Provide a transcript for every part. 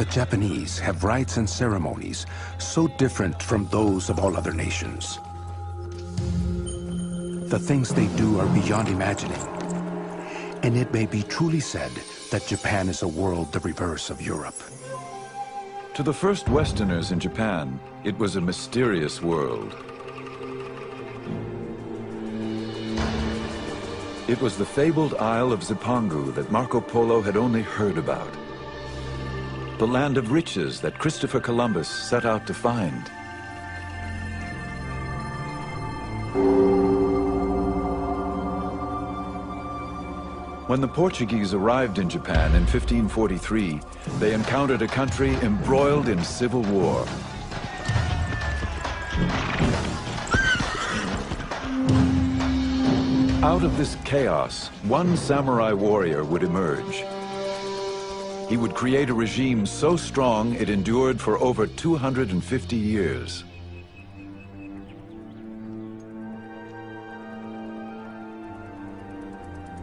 The Japanese have rites and ceremonies so different from those of all other nations. The things they do are beyond imagining, and it may be truly said that Japan is a world the reverse of Europe. To the first Westerners in Japan, it was a mysterious world. It was the fabled Isle of Zipangu that Marco Polo had only heard about. The land of riches that Christopher Columbus set out to find. When the Portuguese arrived in Japan in 1543, they encountered a country embroiled in civil war. Out of this chaos, one samurai warrior would emerge. He would create a regime so strong it endured for over 250 years.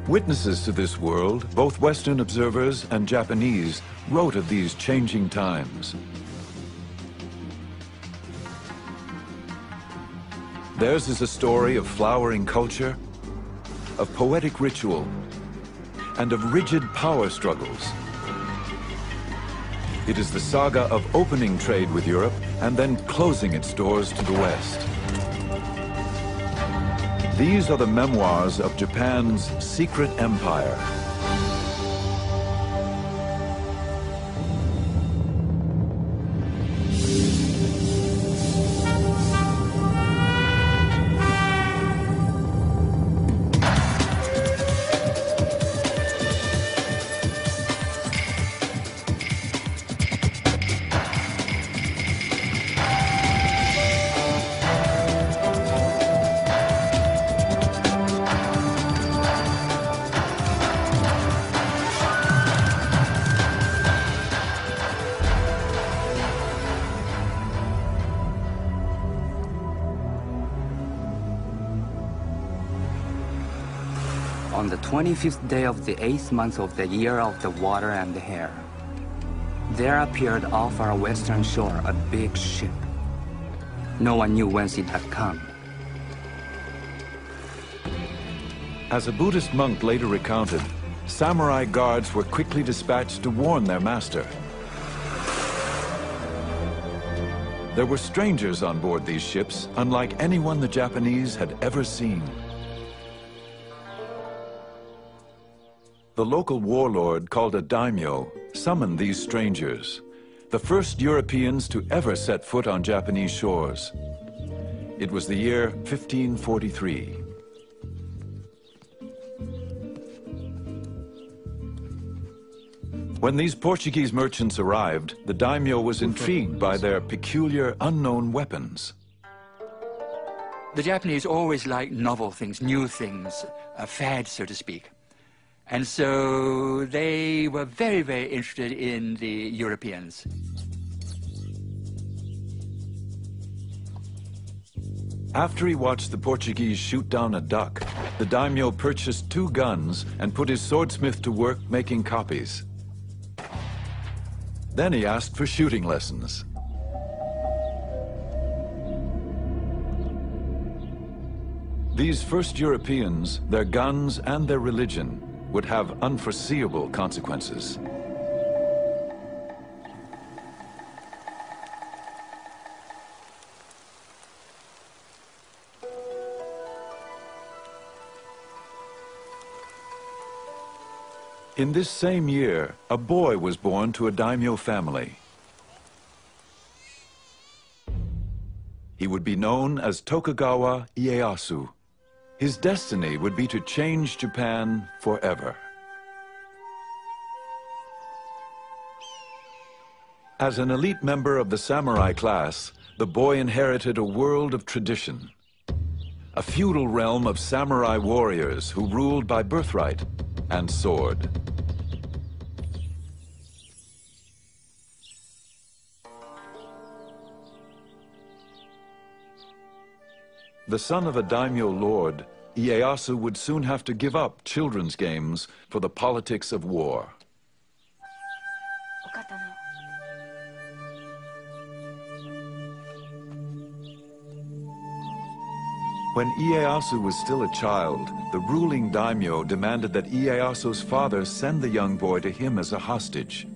Witnesses to this world, both Western observers and Japanese, wrote of these changing times. Theirs is a story of flowering culture, of poetic ritual, and of rigid power struggles. It is the saga of opening trade with Europe and then closing its doors to the West. These are the memoirs of Japan's secret empire. On the 25th day of the 8th month of the year of the water and the hair, there appeared off our western shore a big ship. No one knew whence it had come. As a Buddhist monk later recounted, samurai guards were quickly dispatched to warn their master. There were strangers on board these ships, unlike anyone the Japanese had ever seen. The local warlord, called a daimyo, summoned these strangers, the first Europeans to ever set foot on Japanese shores. It was the year 1543. When these Portuguese merchants arrived, the daimyo was intrigued by their peculiar, unknown weapons. The Japanese always like novel things, new things, a fad, so to speak. And so they were very, very interested in the Europeans. After he watched the Portuguese shoot down a duck, the daimyo purchased 2 guns and put his swordsmith to work making copies. Then he asked for shooting lessons. These first Europeans, their guns and their religion, would have unforeseeable consequences. In this same year, a boy was born to a daimyo family. He would be known as Tokugawa Ieyasu. His destiny would be to change Japan forever. As an elite member of the samurai class, the boy inherited a world of tradition, a feudal realm of samurai warriors who ruled by birthright and sword. The son of a daimyo lord, Ieyasu would soon have to give up children's games for the politics of war. When Ieyasu was still a child, the ruling daimyo demanded that Ieyasu's father send the young boy to him as a hostage,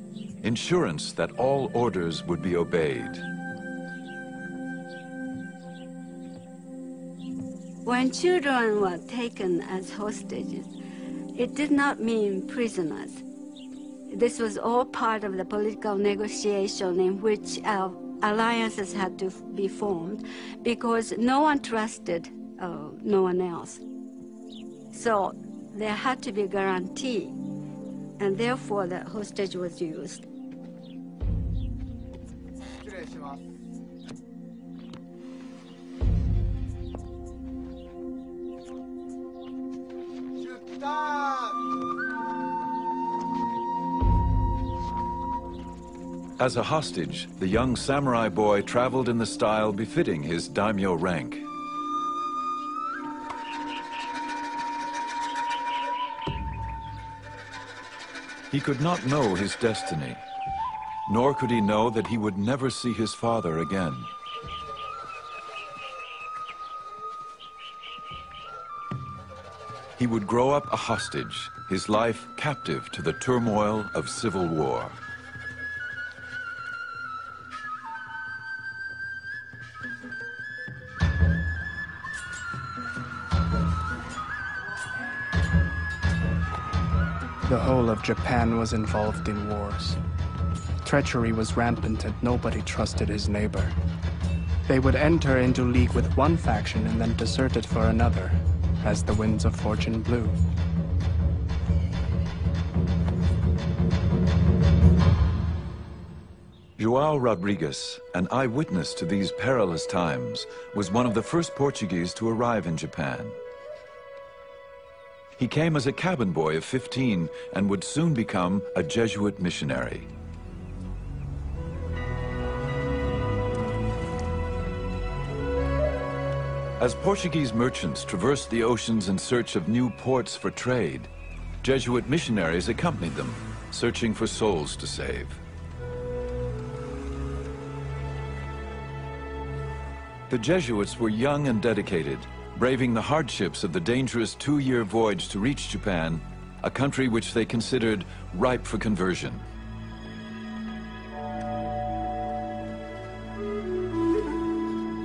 insurance that all orders would be obeyed. When children were taken as hostages, it did not mean prisoners. This was all part of the political negotiation in which alliances had to be formed because no one trusted no one else. So there had to be a guarantee, and therefore the hostage was used. As a hostage, the young samurai boy traveled in the style befitting his daimyo rank. He could not know his destiny, nor could he know that he would never see his father again. He would grow up a hostage, his life captive to the turmoil of civil war. The whole of Japan was involved in wars. Treachery was rampant and nobody trusted his neighbor. They would enter into league with one faction and then desert it for another, as the winds of fortune blew. João Rodrigues, an eyewitness to these perilous times, was one of the first Portuguese to arrive in Japan. He came as a cabin boy of 15 and would soon become a Jesuit missionary. As Portuguese merchants traversed the oceans in search of new ports for trade, Jesuit missionaries accompanied them, searching for souls to save. The Jesuits were young and dedicated, braving the hardships of the dangerous 2-year voyage to reach Japan, a country which they considered ripe for conversion.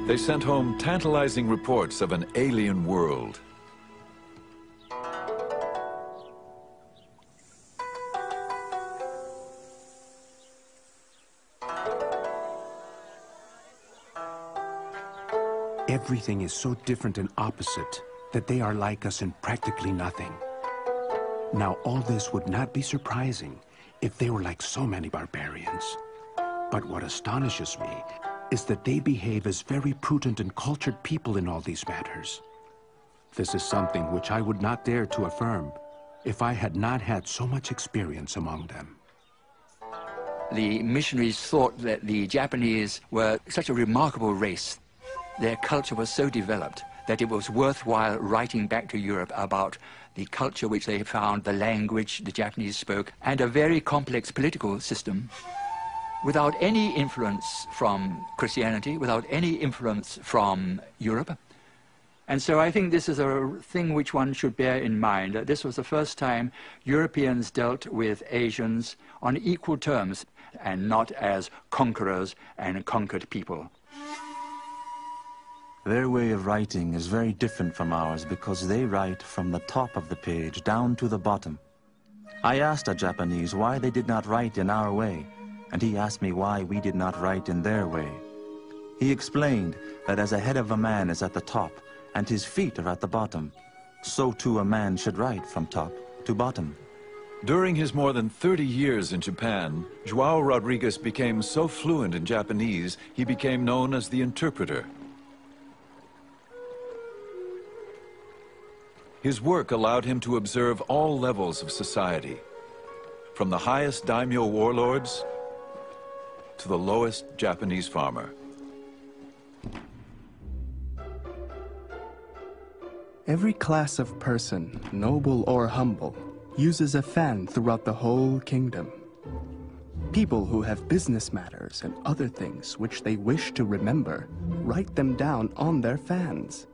They sent home tantalizing reports of an alien world. Everything is so different and opposite that they are like us in practically nothing. Now, all this would not be surprising if they were like so many barbarians. But what astonishes me is that they behave as very prudent and cultured people in all these matters. This is something which I would not dare to affirm if I had not had so much experience among them. The missionaries thought that the Japanese were such a remarkable race. Their culture was so developed that it was worthwhile writing back to Europe about the culture which they found, the language the Japanese spoke, and a very complex political system without any influence from Christianity, without any influence from Europe. And so I think this is a thing which one should bear in mind, that this was the first time Europeans dealt with Asians on equal terms and not as conquerors and conquered people. Their way of writing is very different from ours because they write from the top of the page down to the bottom. I asked a Japanese why they did not write in our way, and he asked me why we did not write in their way. He explained that as a head of a man is at the top and his feet are at the bottom, so too a man should write from top to bottom. During his more than 30 years in Japan, João Rodrigues became so fluent in Japanese, he became known as the interpreter. His work allowed him to observe all levels of society, from the highest daimyo warlords to the lowest Japanese farmer. Every class of person, noble or humble, uses a fan throughout the whole kingdom. People who have business matters and other things which they wish to remember, write them down on their fans.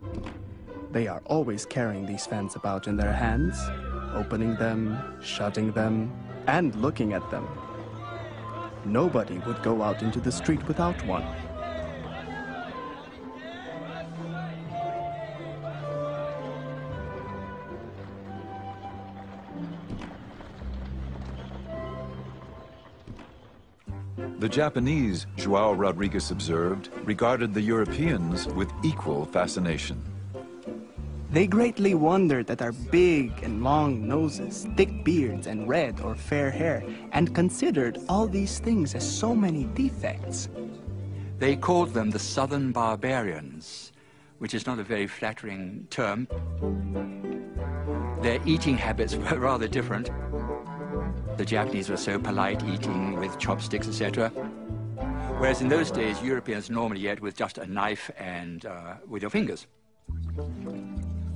They are always carrying these fans about in their hands, opening them, shutting them, and looking at them. Nobody would go out into the street without one. The Japanese, João Rodrigues observed, regarded the Europeans with equal fascination. They greatly wondered at our big and long noses, thick beards, and red or fair hair, and considered all these things as so many defects. They called them the Southern Barbarians, which is not a very flattering term. Their eating habits were rather different. The Japanese were so polite, eating with chopsticks, etc. Whereas in those days, Europeans normally ate with just a knife and with your fingers.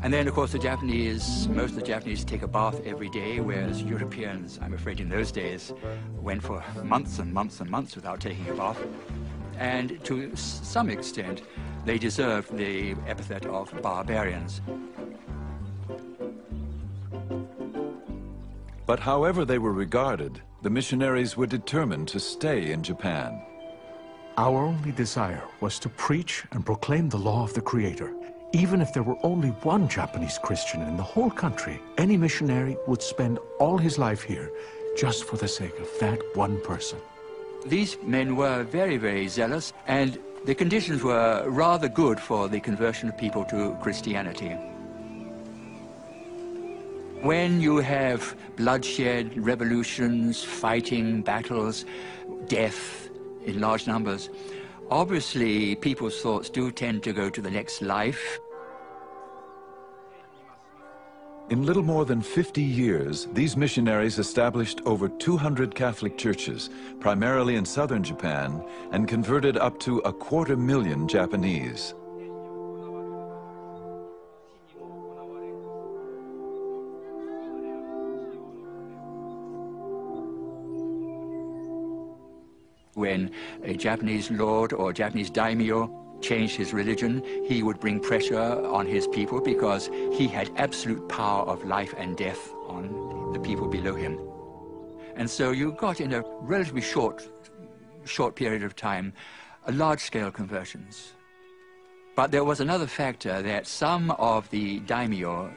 And then, of course, most of the Japanese take a bath every day, whereas Europeans, I'm afraid in those days, went for months and months and months without taking a bath. And to some extent, they deserved the epithet of barbarians. But however they were regarded, the missionaries were determined to stay in Japan. Our only desire was to preach and proclaim the law of the Creator. Even if there were only one Japanese Christian in the whole country, any missionary would spend all his life here just for the sake of that one person. These men were very, very zealous, and the conditions were rather good for the conversion of people to Christianity. When you have bloodshed, revolutions, fighting, battles, death in large numbers, obviously people's thoughts do tend to go to the next life. In little more than 50 years, these missionaries established over 200 Catholic churches, primarily in southern Japan, and converted up to 250,000 Japanese. When a Japanese lord or Japanese daimyo changed his religion, he would bring pressure on his people because he had absolute power of life and death on the people below him. And so you got in a relatively short period of time, large-scale conversions. But there was another factor, that some of the daimyo,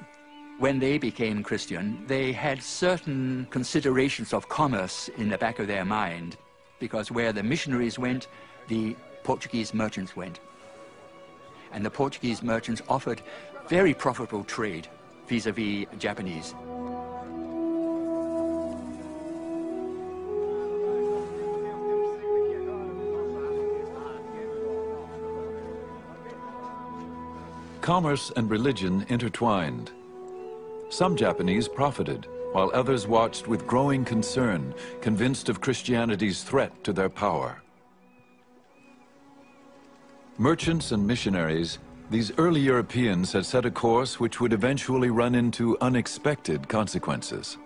when they became Christian, they had certain considerations of commerce in the back of their mind, because where the missionaries went, the Portuguese merchants went. And the Portuguese merchants offered very profitable trade vis-à-vis Japanese. Commerce and religion intertwined. Some Japanese profited, while others watched with growing concern, convinced of Christianity's threat to their power. Merchants and missionaries, these early Europeans had set a course which would eventually run into unexpected consequences.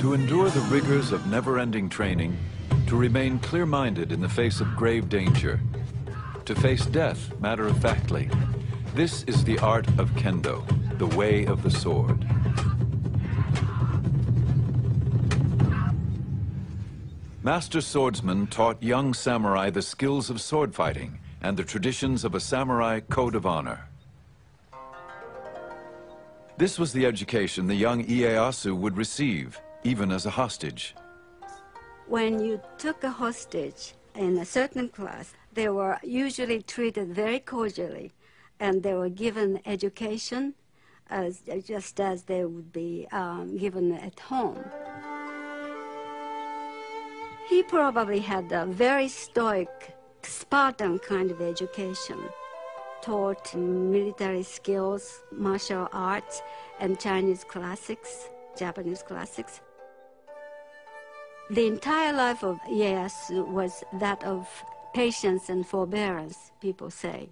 To endure the rigors of never-ending training, to remain clear-minded in the face of grave danger, to face death matter-of-factly, this is the art of kendo, the way of the sword. Master swordsmen taught young samurai the skills of sword fighting and the traditions of a samurai code of honor. This was the education the young Ieyasu would receive, even as a hostage. When you took a hostage in a certain class, they were usually treated very cordially, and they were given education just as they would be given at home. He probably had a very stoic, Spartan kind of education, taught military skills, martial arts, and Chinese classics, Japanese classics. The entire life of Ieyasu was that of patience and forbearance, people say.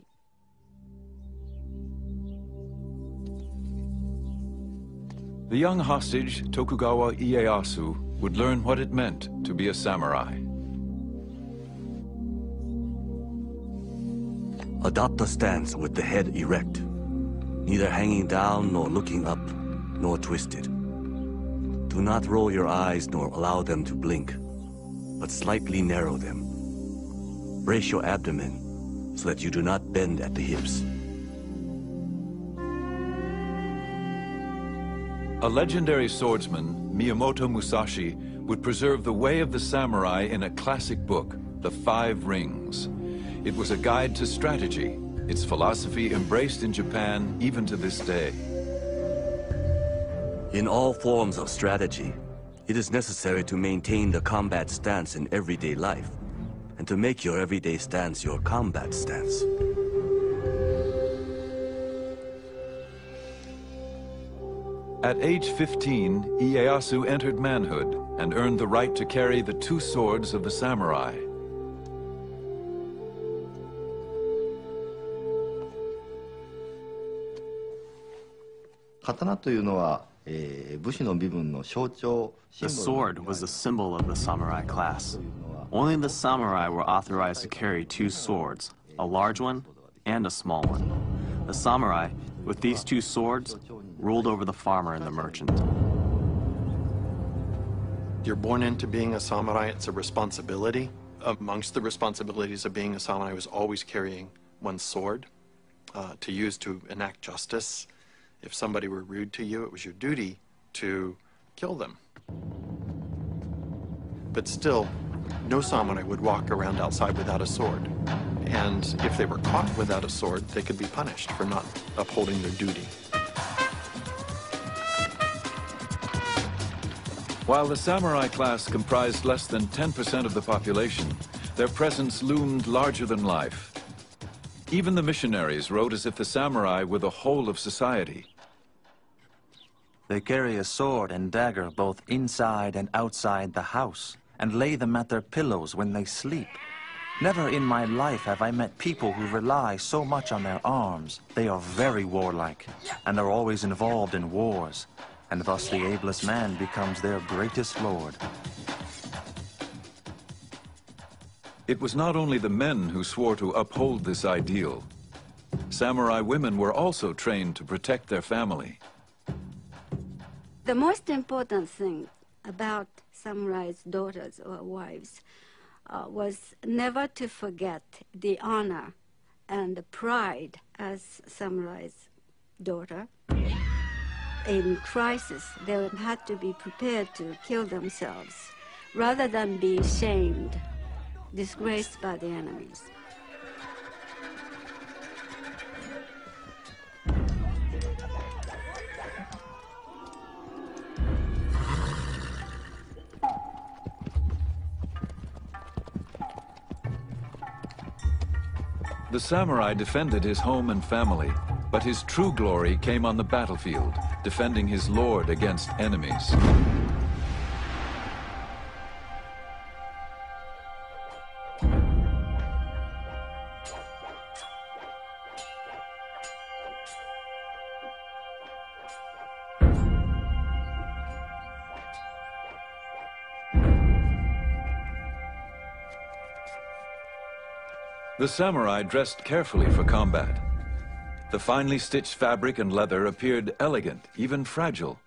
The young hostage, Tokugawa Ieyasu, would learn what it meant to be a samurai. Adopt a stance with the head erect, neither hanging down nor looking up, nor twisted. Do not roll your eyes nor allow them to blink, but slightly narrow them. Brace your abdomen so that you do not bend at the hips. A legendary swordsman, Miyamoto Musashi, would preserve the way of the samurai in a classic book, The Five Rings. It was a guide to strategy, its philosophy embraced in Japan even to this day. In all forms of strategy, it is necessary to maintain the combat stance in everyday life, and to make your everyday stance your combat stance. At age 15, Ieyasu entered manhood and earned the right to carry the two swords of the samurai. The sword was the symbol of the samurai class. Only the samurai were authorized to carry two swords, a large one and a small one. The samurai, with these two swords, ruled over the farmer and the merchant. You're born into being a samurai, it's a responsibility. Amongst the responsibilities of being a samurai was always carrying one's sword to use to enact justice. If somebody were rude to you, it was your duty to kill them. But still, no samurai would walk around outside without a sword. And if they were caught without a sword, they could be punished for not upholding their duty. While the samurai class comprised less than 10% of the population, their presence loomed larger than life. Even the missionaries wrote as if the samurai were the whole of society. They carry a sword and dagger both inside and outside the house, and lay them at their pillows when they sleep. Never in my life have I met people who rely so much on their arms. They are very warlike, and are always involved in wars, and thus the ablest man becomes their greatest lord. It was not only the men who swore to uphold this ideal. Samurai women were also trained to protect their family. The most important thing about samurai's daughters or wives was never to forget the honor and the pride as samurai's daughter. In crisis, they had to be prepared to kill themselves rather than be shamed, disgraced by the enemies. The samurai defended his home and family, but his true glory came on the battlefield, defending his lord against enemies. The samurai dressed carefully for combat. The finely stitched fabric and leather appeared elegant, even fragile.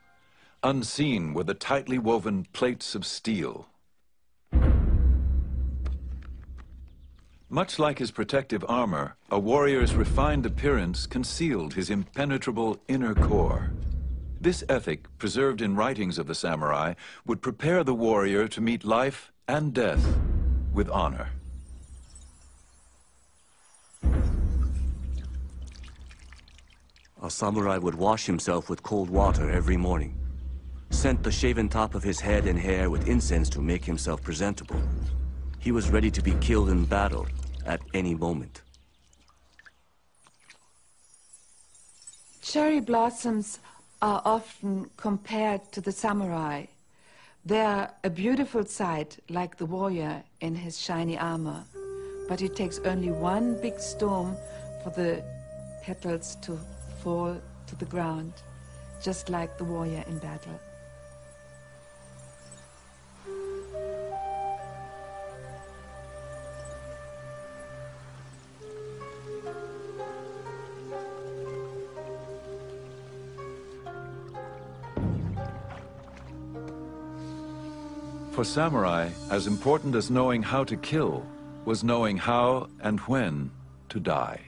Unseen were the tightly woven plates of steel. Much like his protective armor, a warrior's refined appearance concealed his impenetrable inner core. This ethic, preserved in writings of the samurai, would prepare the warrior to meet life and death with honor. A samurai would wash himself with cold water every morning, scent the shaven top of his head and hair with incense to make himself presentable. He was ready to be killed in battle at any moment. Cherry blossoms are often compared to the samurai, They are a beautiful sight, like the warrior in his shiny armor, but it takes only one big storm for the petals to fall to the ground, just like the warrior in battle. For samurai, as important as knowing how to kill was knowing how and when to die.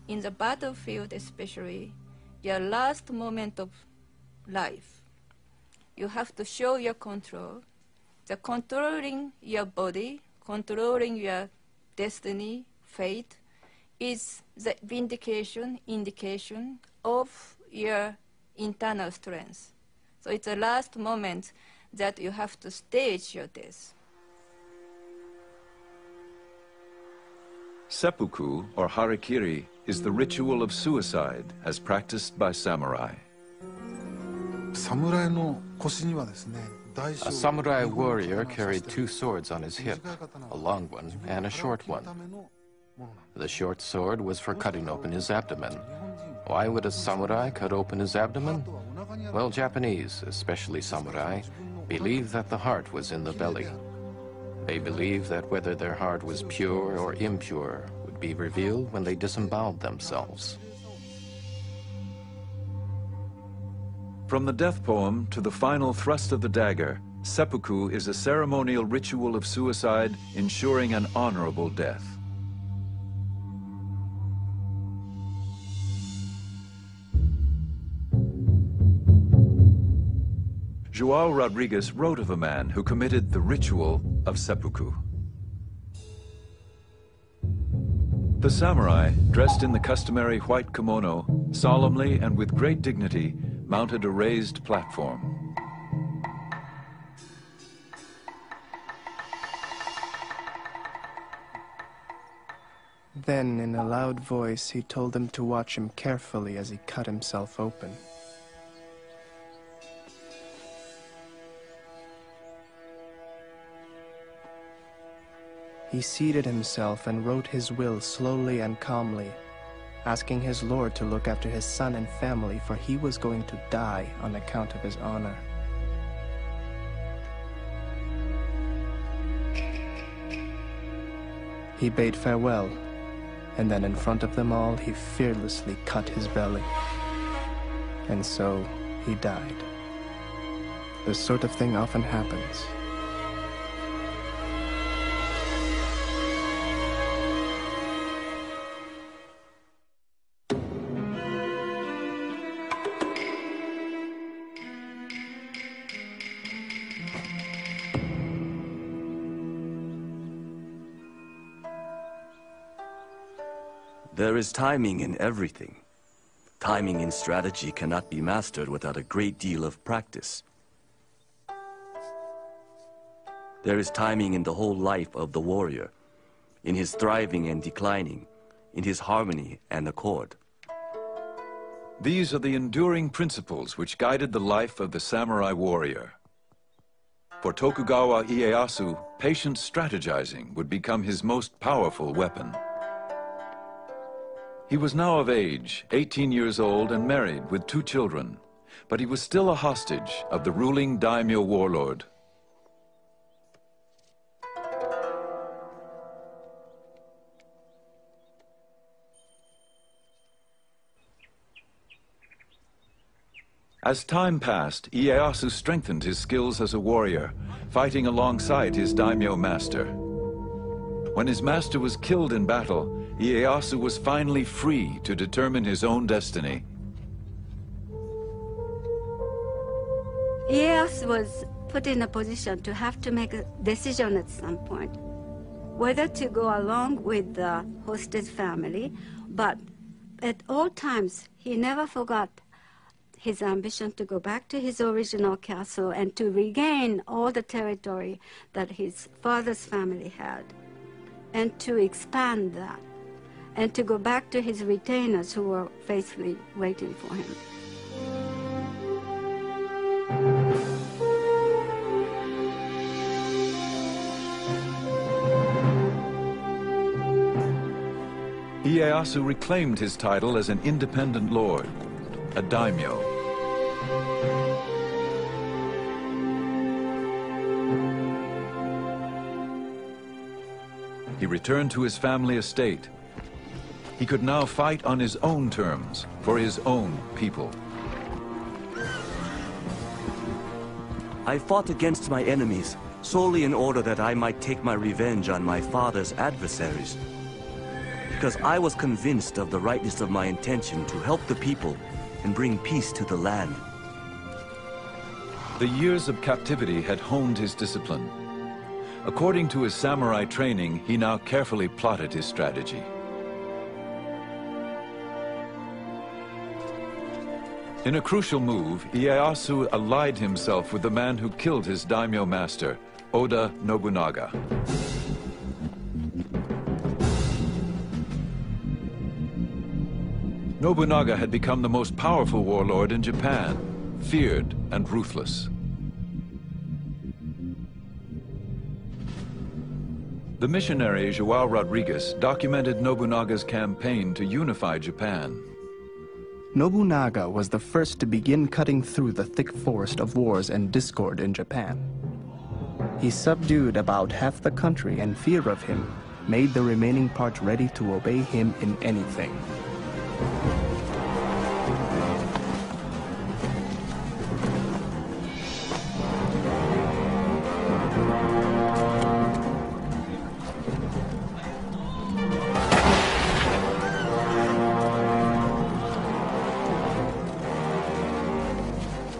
In the battlefield especially, your last moment of life, you have to show your control. The controlling your body, controlling your destiny, fate, is the indication of your internal strength. So it's the last moment that you have to stage your death. Seppuku, or harikiri, is the ritual of suicide as practiced by samurai. A samurai warrior carried two swords on his hip, a long one and a short one. The short sword was for cutting open his abdomen. Why would a samurai cut open his abdomen? Well, Japanese, especially samurai, believed that the heart was in the belly. They believed that whether their heart was pure or impure would be revealed when they disemboweled themselves. From the death poem to the final thrust of the dagger, seppuku is a ceremonial ritual of suicide ensuring an honorable death. João Rodrigues wrote of a man who committed the ritual of seppuku. The samurai, dressed in the customary white kimono, solemnly and with great dignity, mounted a raised platform. Then, in a loud voice, he told them to watch him carefully as he cut himself open. He seated himself and wrote his will slowly and calmly, asking his lord to look after his son and family, for he was going to die on account of his honor. He bade farewell, and then in front of them all, he fearlessly cut his belly. And so he died. This sort of thing often happens. There is timing in everything. Timing in strategy cannot be mastered without a great deal of practice. There is timing in the whole life of the warrior, in his thriving and declining, in his harmony and accord. These are the enduring principles which guided the life of the samurai warrior. For Tokugawa Ieyasu, patient strategizing would become his most powerful weapon. He was now of age, 18 years old and married with 2 children, but he was still a hostage of the ruling daimyo warlord. As time passed, Ieyasu strengthened his skills as a warrior, fighting alongside his daimyo master. When his master was killed in battle, Ieyasu was finally free to determine his own destiny. Ieyasu was put in a position to have to make a decision at some point, whether to go along with the hostage family, but at all times he never forgot his ambition to go back to his original castle and to regain all the territory that his father's family had, and to expand that, and to go back to his retainers who were faithfully waiting for him. Ieyasu reclaimed his title as an independent lord, a daimyo. He returned to his family estate. He could now fight on his own terms, for his own people. I fought against my enemies solely in order that I might take my revenge on my father's adversaries. Because I was convinced of the rightness of my intention to help the people and bring peace to the land. The years of captivity had honed his discipline. According to his samurai training, he now carefully plotted his strategy. In a crucial move, Ieyasu allied himself with the man who killed his daimyo master, Oda Nobunaga. Nobunaga had become the most powerful warlord in Japan, feared and ruthless. The missionary João Rodrigues documented Nobunaga's campaign to unify Japan. Nobunaga was the first to begin cutting through the thick forest of wars and discord in Japan. He subdued about half the country, and fear of him made the remaining part ready to obey him in anything.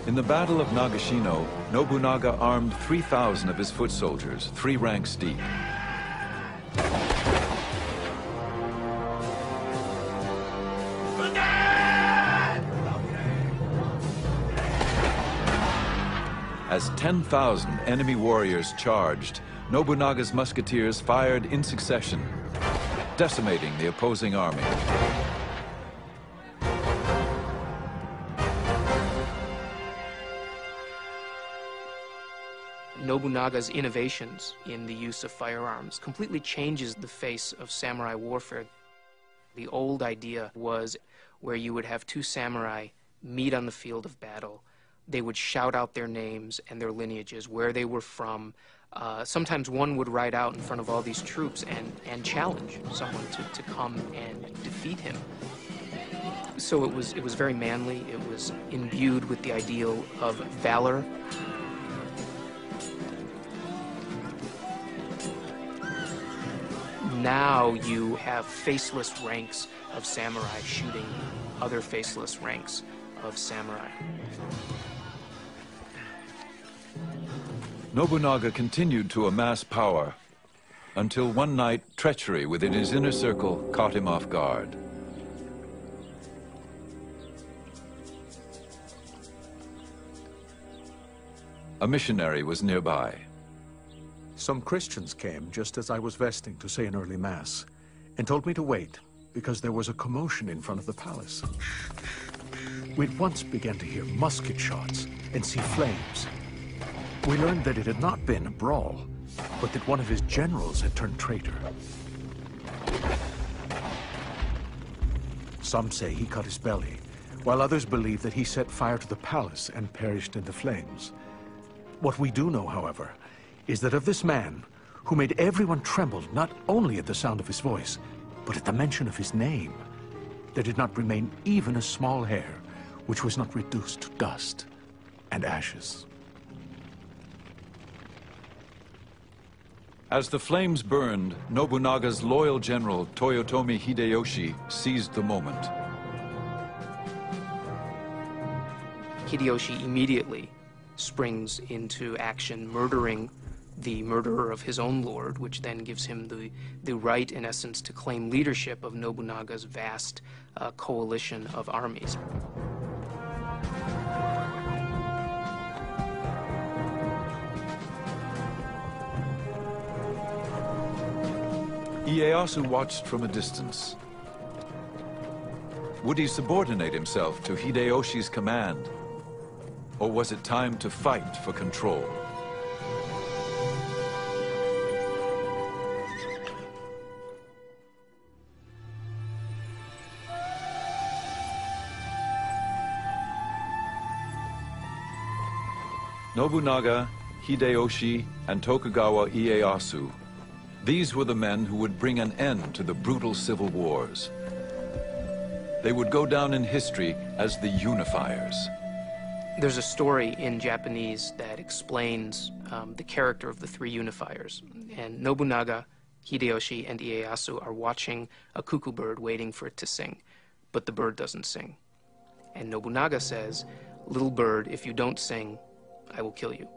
In the Battle of Nagashino, Nobunaga armed 3,000 of his foot soldiers, 3 ranks deep. As 10,000 enemy warriors charged, Nobunaga's musketeers fired in succession, decimating the opposing army. Nobunaga's innovations in the use of firearms completely changes the face of samurai warfare. The old idea was where you would have 2 samurai meet on the field of battle. They would shout out their names and their lineages, where they were from. Sometimes one would ride out in front of all these troops and challenge someone to come and defeat him. So it was very manly. It was imbued with the ideal of valor. Now you have faceless ranks of samurai shooting other faceless ranks of samurai. Nobunaga continued to amass power until one night treachery within his inner circle caught him off guard. A missionary was nearby. Some Christians came just as I was vesting to say an early mass and told me to wait because there was a commotion in front of the palace. We'd once began to hear musket shots and see flames. We learned that it had not been a brawl, but that one of his generals had turned traitor. Some say he cut his belly, while others believe that he set fire to the palace and perished in the flames. What we do know, however, is that of this man, who made everyone tremble not only at the sound of his voice, but at the mention of his name, there did not remain even a small hair which was not reduced to dust and ashes. As the flames burned, Nobunaga's loyal general, Toyotomi Hideyoshi, seized the moment. Hideyoshi immediately springs into action, murdering the murderer of his own lord, which then gives him the right, in essence, to claim leadership of Nobunaga's vast coalition of armies. Ieyasu watched from a distance. Would he subordinate himself to Hideyoshi's command? Or was it time to fight for control? Nobunaga, Hideyoshi, and Tokugawa Ieyasu. These were the men who would bring an end to the brutal civil wars. They would go down in history as the unifiers. There's a story in Japanese that explains the character of the three unifiers. And Nobunaga, Hideyoshi, and Ieyasu are watching a cuckoo bird waiting for it to sing, but the bird doesn't sing. And Nobunaga says, "Little bird, if you don't sing, I will kill you."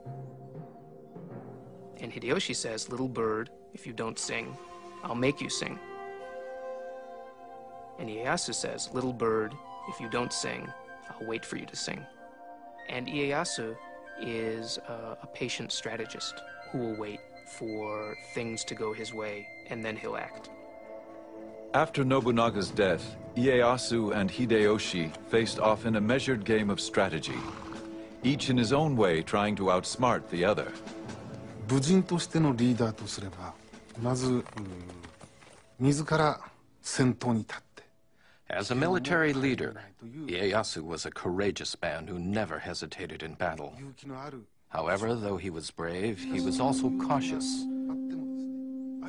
And Hideyoshi says, "Little bird, if you don't sing, I'll make you sing." And Ieyasu says, "Little bird, if you don't sing, I'll wait for you to sing." And Ieyasu is a patient strategist who will wait for things to go his way, and then he'll act. After Nobunaga's death, Ieyasu and Hideyoshi faced off in a measured game of strategy, each in his own way trying to outsmart the other. 武人としてのリーダーとすれば、まず自ら先頭に立って。 As a military leader, Ieyasu was a courageous man who never hesitated in battle. However, though he was brave, he was also cautious.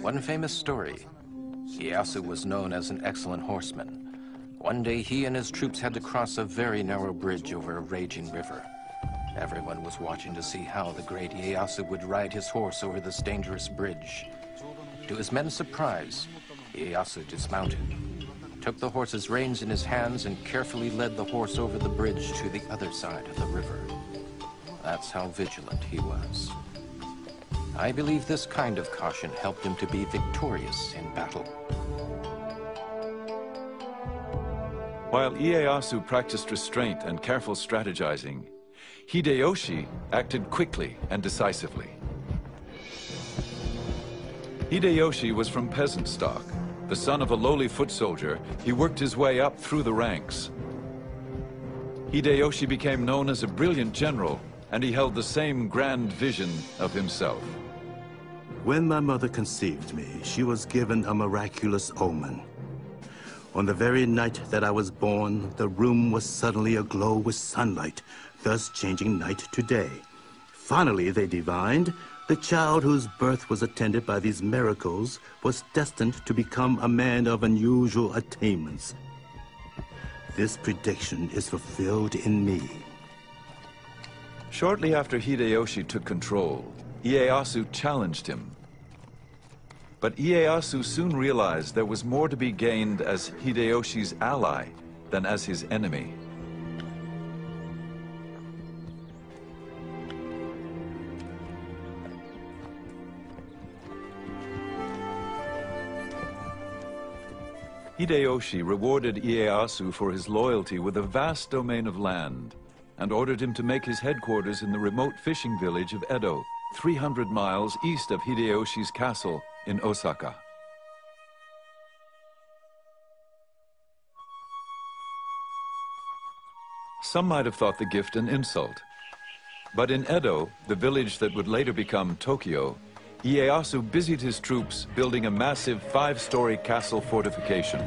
One famous story, Ieyasu was known as an excellent horseman. One day he and his troops had to cross a very narrow bridge over a raging river. Everyone was watching to see how the great Ieyasu would ride his horse over this dangerous bridge. To his men's surprise, Ieyasu dismounted, took the horse's reins in his hands, and carefully led the horse over the bridge to the other side of the river. That's how vigilant he was. I believe this kind of caution helped him to be victorious in battle. While Ieyasu practiced restraint and careful strategizing, Hideyoshi acted quickly and decisively. Hideyoshi was from peasant stock. The son of a lowly foot soldier, he worked his way up through the ranks. Hideyoshi became known as a brilliant general, and he held the same grand vision of himself. When my mother conceived me, she was given a miraculous omen. On the very night that I was born, the room was suddenly aglow with sunlight, thus changing night to day. Finally, they divined, the child whose birth was attended by these miracles was destined to become a man of unusual attainments. This prediction is fulfilled in me. Shortly after Hideyoshi took control, Ieyasu challenged him. But Ieyasu soon realized there was more to be gained as Hideyoshi's ally than as his enemy. Hideyoshi rewarded Ieyasu for his loyalty with a vast domain of land and ordered him to make his headquarters in the remote fishing village of Edo, 300 miles east of Hideyoshi's castle in Osaka. Some might have thought the gift an insult. But in Edo, the village that would later become Tokyo, Ieyasu busied his troops building a massive 5-story castle fortification.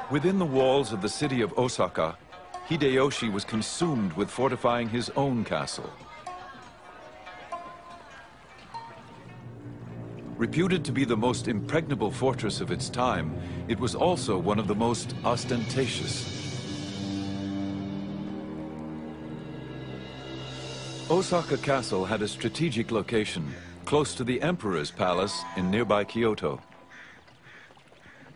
Within the walls of the city of Osaka, Hideyoshi was consumed with fortifying his own castle. Reputed to be the most impregnable fortress of its time, it was also one of the most ostentatious. Osaka Castle had a strategic location close to the Emperor's palace in nearby Kyoto.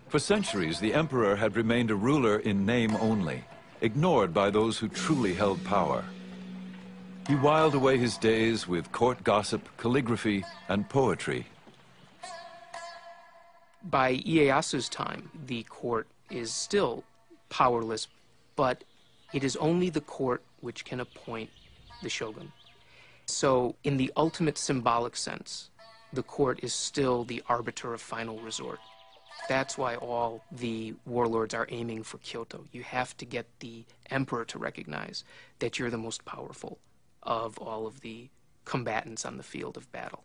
For centuries, the emperor had remained a ruler in name only, ignored by those who truly held power. He whiled away his days with court gossip, calligraphy, and poetry. By Ieyasu's time, the court is still powerless, but It is only the court which can appoint the shogun. So, in the ultimate symbolic sense, the court is still the arbiter of final resort. That's why all the warlords are aiming for Kyoto. You have to get the emperor to recognize that you're the most powerful of all of the combatants on the field of battle.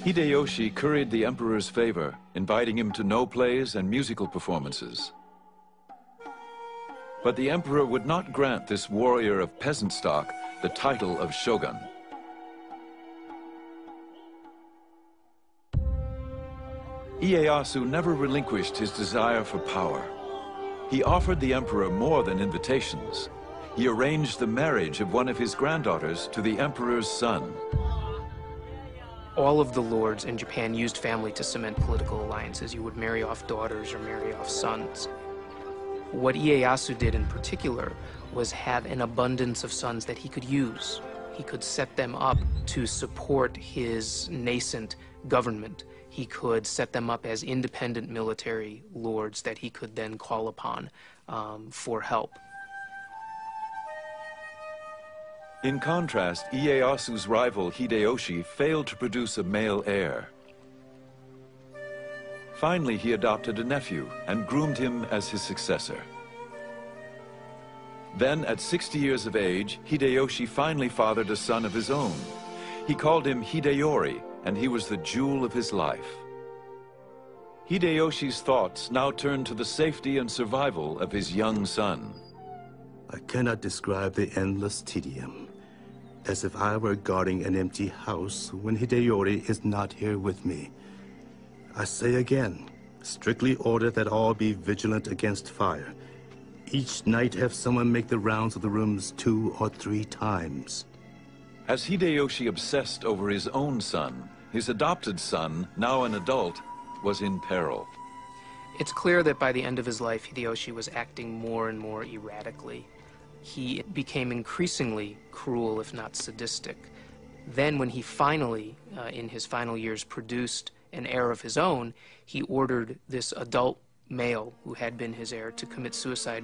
Hideyoshi curried the emperor's favor, inviting him to no plays and musical performances. But the emperor would not grant this warrior of peasant stock the title of shogun. Ieyasu never relinquished his desire for power. He offered the emperor more than invitations. He arranged the marriage of one of his granddaughters to the emperor's son. All of the lords in Japan used family to cement political alliances. You would marry off daughters or marry off sons. What Ieyasu did in particular was have an abundance of sons that he could use. He could set them up to support his nascent government. He could set them up as independent military lords that he could then call upon for help. In contrast, Ieyasu's rival Hideyoshi failed to produce a male heir. Finally, he adopted a nephew and groomed him as his successor. Then, at 60 years of age, Hideyoshi finally fathered a son of his own. He called him Hideyori, and he was the jewel of his life. Hideyoshi's thoughts now turned to the safety and survival of his young son. I cannot describe the endless tedium, as if I were guarding an empty house when Hideyori is not here with me. I say again, strictly order that all be vigilant against fire. Each night have someone make the rounds of the rooms 2 or 3 times. As Hideyoshi obsessed over his own son, his adopted son, now an adult, was in peril. It's clear that by the end of his life, Hideyoshi was acting more and more erratically. He became increasingly cruel, if not sadistic. Then when he finally, in his final years, produced an heir of his own, he ordered this adult male who had been his heir to commit suicide.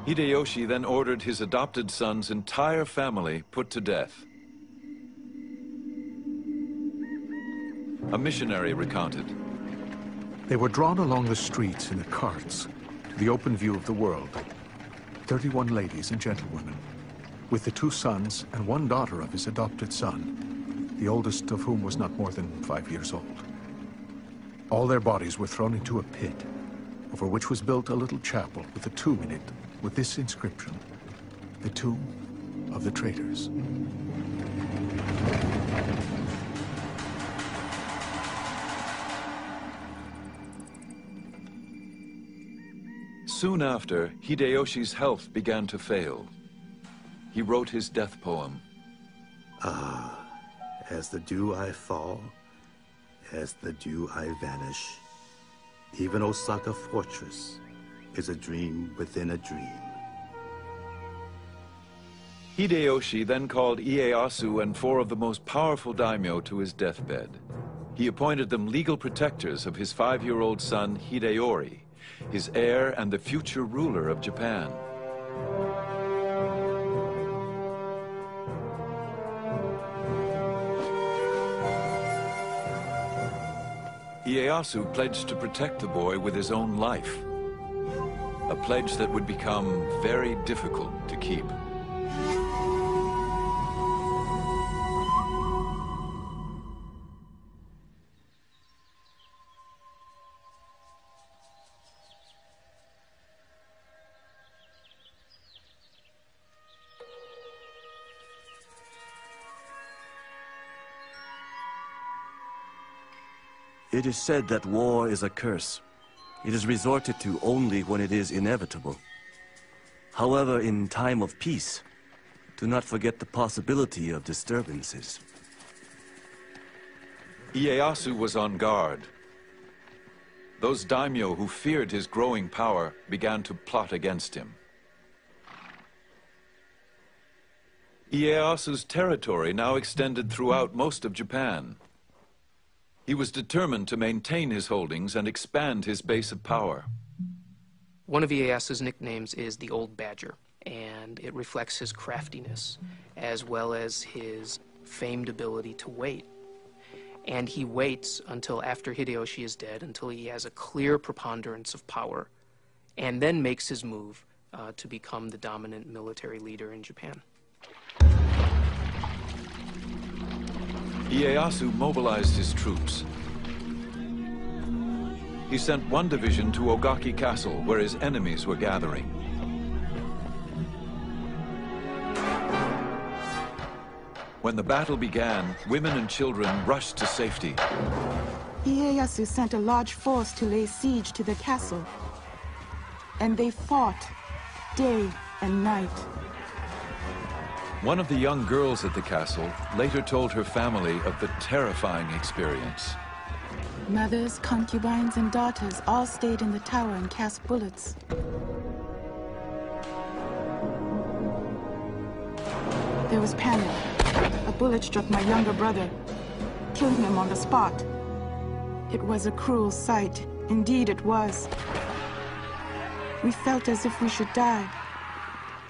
Hideyoshi then ordered his adopted son's entire family put to death. A missionary recounted. They were drawn along the streets in the carts to the open view of the world. 31 ladies and gentlewomen, with the 2 sons and 1 daughter of his adopted son, the oldest of whom was not more than 5 years old. All their bodies were thrown into a pit, over which was built a little chapel with a tomb in it, with this inscription: the tomb of the traitors. Soon after, Hideyoshi's health began to fail. He wrote his death poem. Ah, as the dew I fall, as the dew I vanish. Even Osaka Fortress is a dream within a dream. Hideyoshi then called Ieyasu and 4 of the most powerful daimyo to his deathbed. He appointed them legal protectors of his 5-year-old son Hideyori, his heir and the future ruler of Japan. Ieyasu pledged to protect the boy with his own life, a pledge that would become very difficult to keep. It is said that war is a curse. It is resorted to only when it is inevitable. However, in time of peace, do not forget the possibility of disturbances. Ieyasu was on guard. Those daimyo who feared his growing power began to plot against him. Ieyasu's territory now extended throughout most of Japan. He was determined to maintain his holdings and expand his base of power. One of Ieyasu's nicknames is the Old Badger, and it reflects his craftiness as well as his famed ability to wait. And he waits until after Hideyoshi is dead, until he has a clear preponderance of power, and then makes his move to become the dominant military leader in Japan. Ieyasu mobilized his troops. He sent one division to Ogaki Castle, where his enemies were gathering. When the battle began, women and children rushed to safety. Ieyasu sent a large force to lay siege to the castle, and they fought day and night. One of the young girls at the castle later told her family of the terrifying experience. Mothers, concubines, and daughters all stayed in the tower and cast bullets. There was panic. A bullet struck my younger brother, killing him on the spot. It was a cruel sight. Indeed, it was. We felt as if we should die.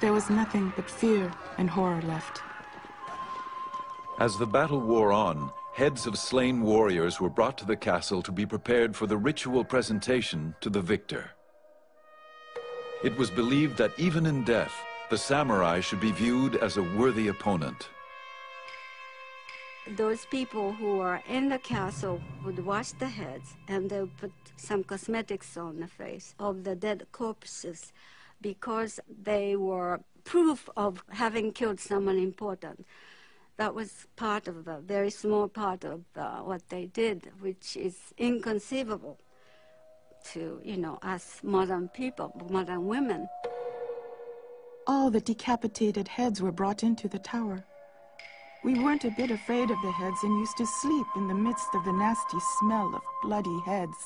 There was nothing but fear and horror left. As the battle wore on, heads of slain warriors were brought to the castle to be prepared for the ritual presentation to the victor. It was believed that even in death, the samurai should be viewed as a worthy opponent. Those people who were in the castle would wash the heads, and they would put some cosmetics on the face of the dead corpses, because they were proof of having killed someone important. That was part of a very small part of what they did, which is inconceivable to, us modern people, modern women. All the decapitated heads were brought into the tower. We weren't a bit afraid of the heads and used to sleep in the midst of the nasty smell of bloody heads.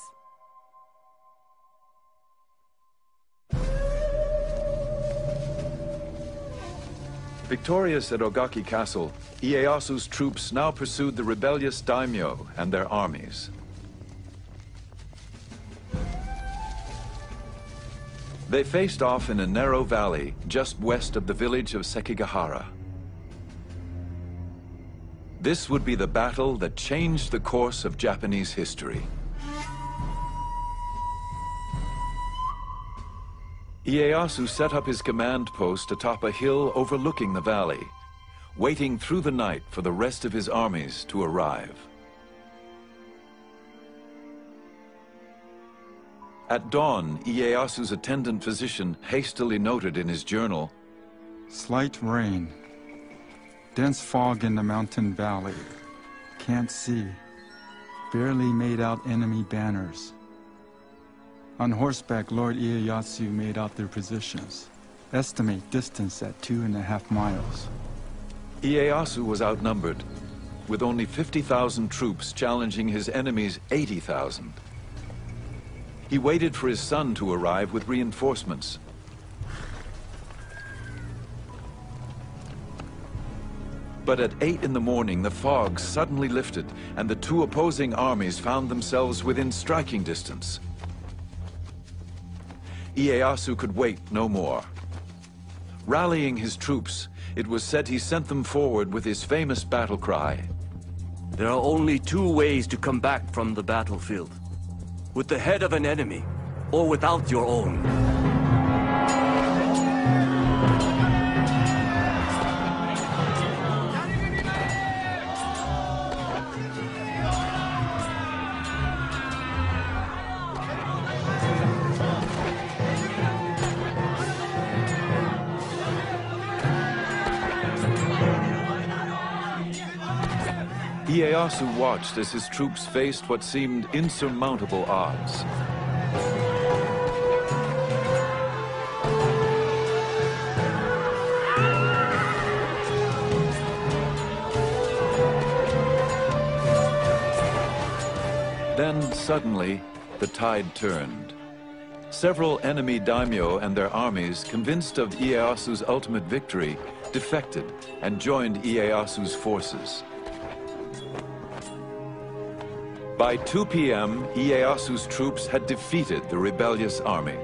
Victorious at Ogaki Castle, Ieyasu's troops now pursued the rebellious daimyo and their armies. They faced off in a narrow valley just west of the village of Sekigahara. This would be the battle that changed the course of Japanese history. Ieyasu set up his command post atop a hill overlooking the valley, waiting through the night for the rest of his armies to arrive. At dawn, Ieyasu's attendant physician hastily noted in his journal, "Slight rain. Dense fog in the mountain valley. Can't see. Barely made out enemy banners. On horseback, Lord Ieyasu made out their positions. Estimate distance at 2.5 miles. Ieyasu was outnumbered, with only 50,000 troops challenging his enemy's 80,000. He waited for his son to arrive with reinforcements. But at 8 in the morning, the fog suddenly lifted, and the two opposing armies found themselves within striking distance. Ieyasu could wait no more. Rallying his troops, it was said he sent them forward with his famous battle cry. There are only two ways to come back from the battlefield. With the head of an enemy, or without your own. Ieyasu watched as his troops faced what seemed insurmountable odds. Then, suddenly, the tide turned. Several enemy daimyo and their armies, convinced of Ieyasu's ultimate victory, defected and joined Ieyasu's forces. By 2 p.m., Ieyasu's troops had defeated the rebellious army.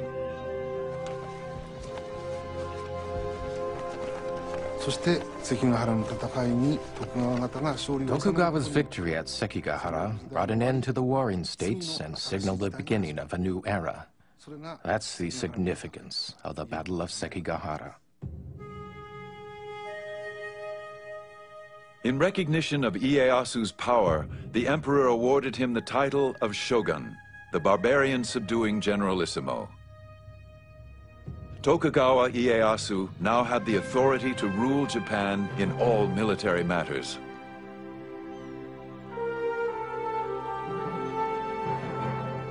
Tokugawa's victory at Sekigahara brought an end to the warring states and signaled the beginning of a new era. That's the significance of the Battle of Sekigahara. In recognition of Ieyasu's power, the emperor awarded him the title of shogun, the barbarian subduing generalissimo. Tokugawa Ieyasu now had the authority to rule Japan in all military matters.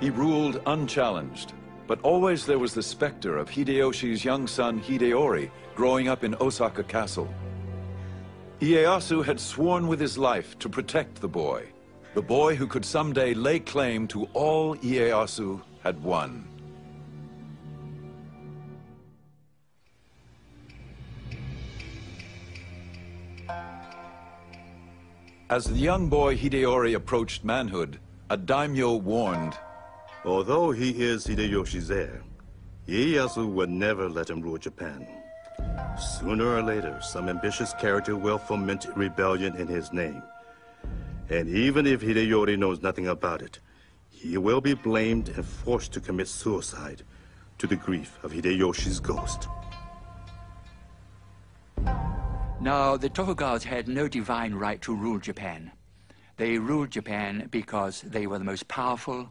He ruled unchallenged, but always there was the specter of Hideyoshi's young son Hideori growing up in Osaka Castle. Ieyasu had sworn with his life to protect the boy who could someday lay claim to all Ieyasu had won. As the young boy Hideori approached manhood, a daimyo warned, "Although he is Hideyoshi's heir, Ieyasu would never let him rule Japan. Sooner or later, some ambitious character will foment rebellion in his name. And even if Hideyori knows nothing about it, he will be blamed and forced to commit suicide to the grief of Hideyoshi's ghost." Now, the Tokugawas had no divine right to rule Japan. They ruled Japan because they were the most powerful,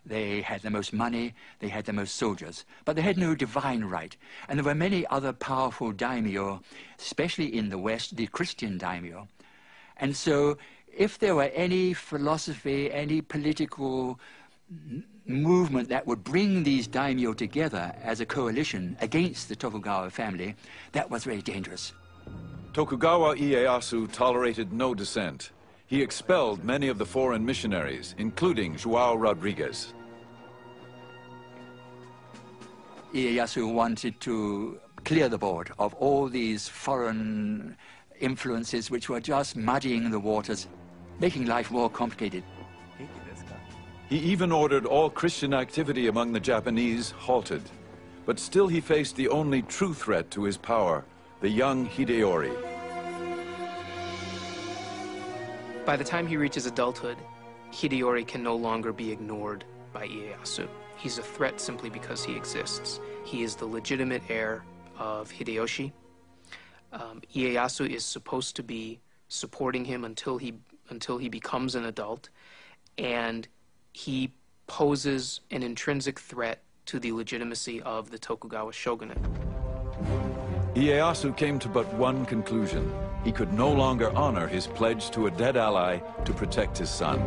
they had the most money, they had the most soldiers, but they had no divine right. And there were many other powerful daimyo, especially in the West, the Christian daimyo. And so, if there were any philosophy, any political movement that would bring these daimyo together as a coalition against the Tokugawa family, that was very dangerous. Tokugawa Ieyasu tolerated no dissent. He expelled many of the foreign missionaries, including João Rodrigues. Ieyasu wanted to clear the board of all these foreign influences which were just muddying the waters, making life more complicated. He even ordered all Christian activity among the Japanese halted. But still he faced the only true threat to his power, the young Hideori. By the time he reaches adulthood, Hideori can no longer be ignored by Ieyasu. He's a threat simply because he exists. He is the legitimate heir of Hideyoshi. Ieyasu is supposed to be supporting him until he becomes an adult, and he poses an intrinsic threat to the legitimacy of the Tokugawa shogunate. Ieyasu came to but one conclusion. He could no longer honor his pledge to a dead ally to protect his son.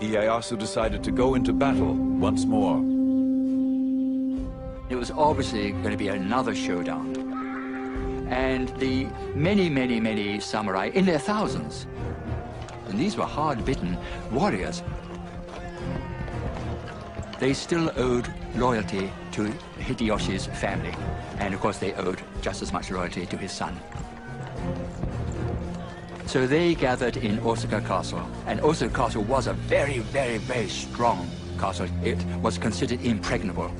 Ieyasu decided to go into battle once more. It was obviously going to be another showdown. And the many samurai, in their thousands, and these were hard-bitten warriors, they still owed loyalty to Hideyoshi's family. And of course they owed just as much loyalty to his son. So they gathered in Osaka Castle, and Osaka Castle was a very strong castle. It was considered impregnable.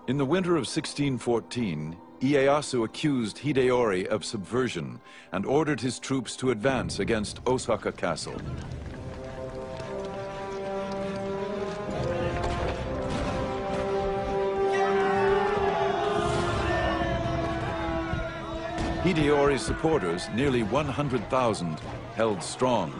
In the winter of 1614, Ieyasu accused Hideori of subversion and ordered his troops to advance against Osaka Castle. Hideori's supporters, nearly 100,000, held strong.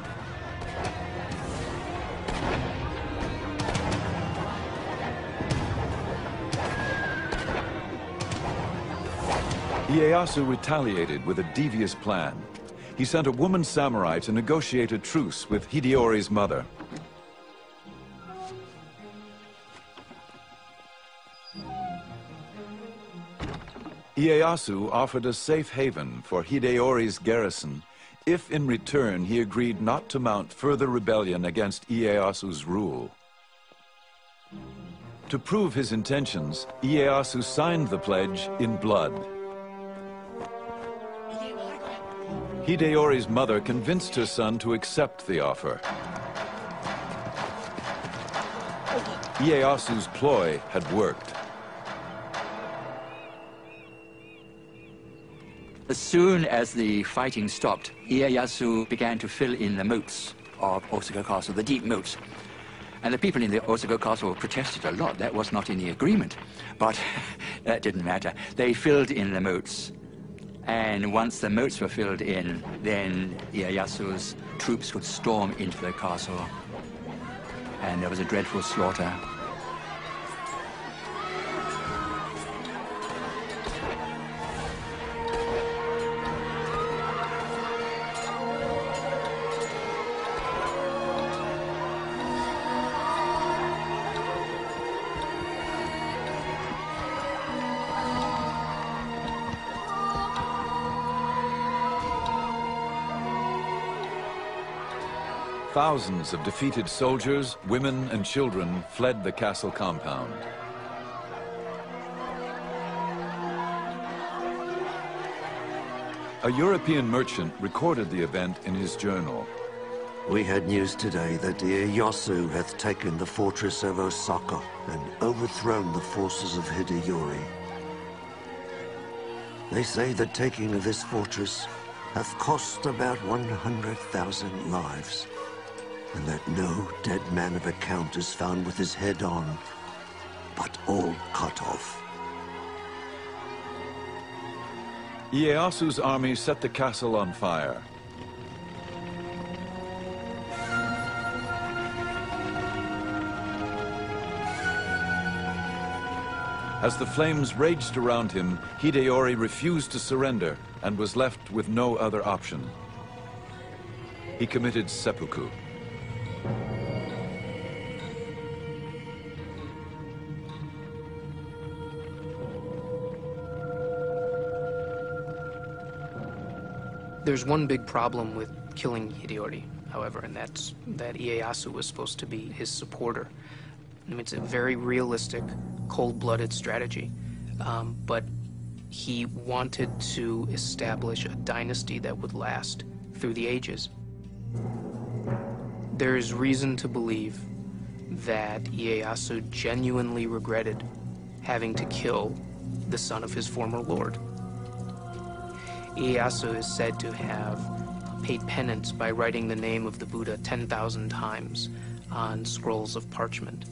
Ieyasu retaliated with a devious plan. He sent a woman samurai to negotiate a truce with Hideori's mother. Ieyasu offered a safe haven for Hideyori's garrison if in return he agreed not to mount further rebellion against Ieyasu's rule. To prove his intentions, Ieyasu signed the pledge in blood. Hideyori's mother convinced her son to accept the offer. Ieyasu's ploy had worked. As soon as the fighting stopped, Ieyasu began to fill in the moats of Osaka Castle, the deep moats. And the people in the Osaka Castle protested a lot. That was not in the agreement. But that didn't matter. They filled in the moats. And once the moats were filled in, then Ieyasu's troops could storm into the castle. And there was a dreadful slaughter. Thousands of defeated soldiers, women, and children fled the castle compound. A European merchant recorded the event in his journal. We had news today that Ieyasu hath taken the fortress of Osaka and overthrown the forces of Hideyori. They say the taking of this fortress hath cost about 100,000 lives, and that no dead man of account is found with his head on, but all cut off. Ieyasu's army set the castle on fire. As the flames raged around him, Hideyori refused to surrender and was left with no other option. He committed seppuku. There's one big problem with killing Hideyori, however, and that's that Ieyasu was supposed to be his supporter. I mean, it's a very realistic, cold-blooded strategy, but he wanted to establish a dynasty that would last through the ages. There is reason to believe that Ieyasu genuinely regretted having to kill the son of his former lord. Ieyasu is said to have paid penance by writing the name of the Buddha 10,000 times on scrolls of parchment.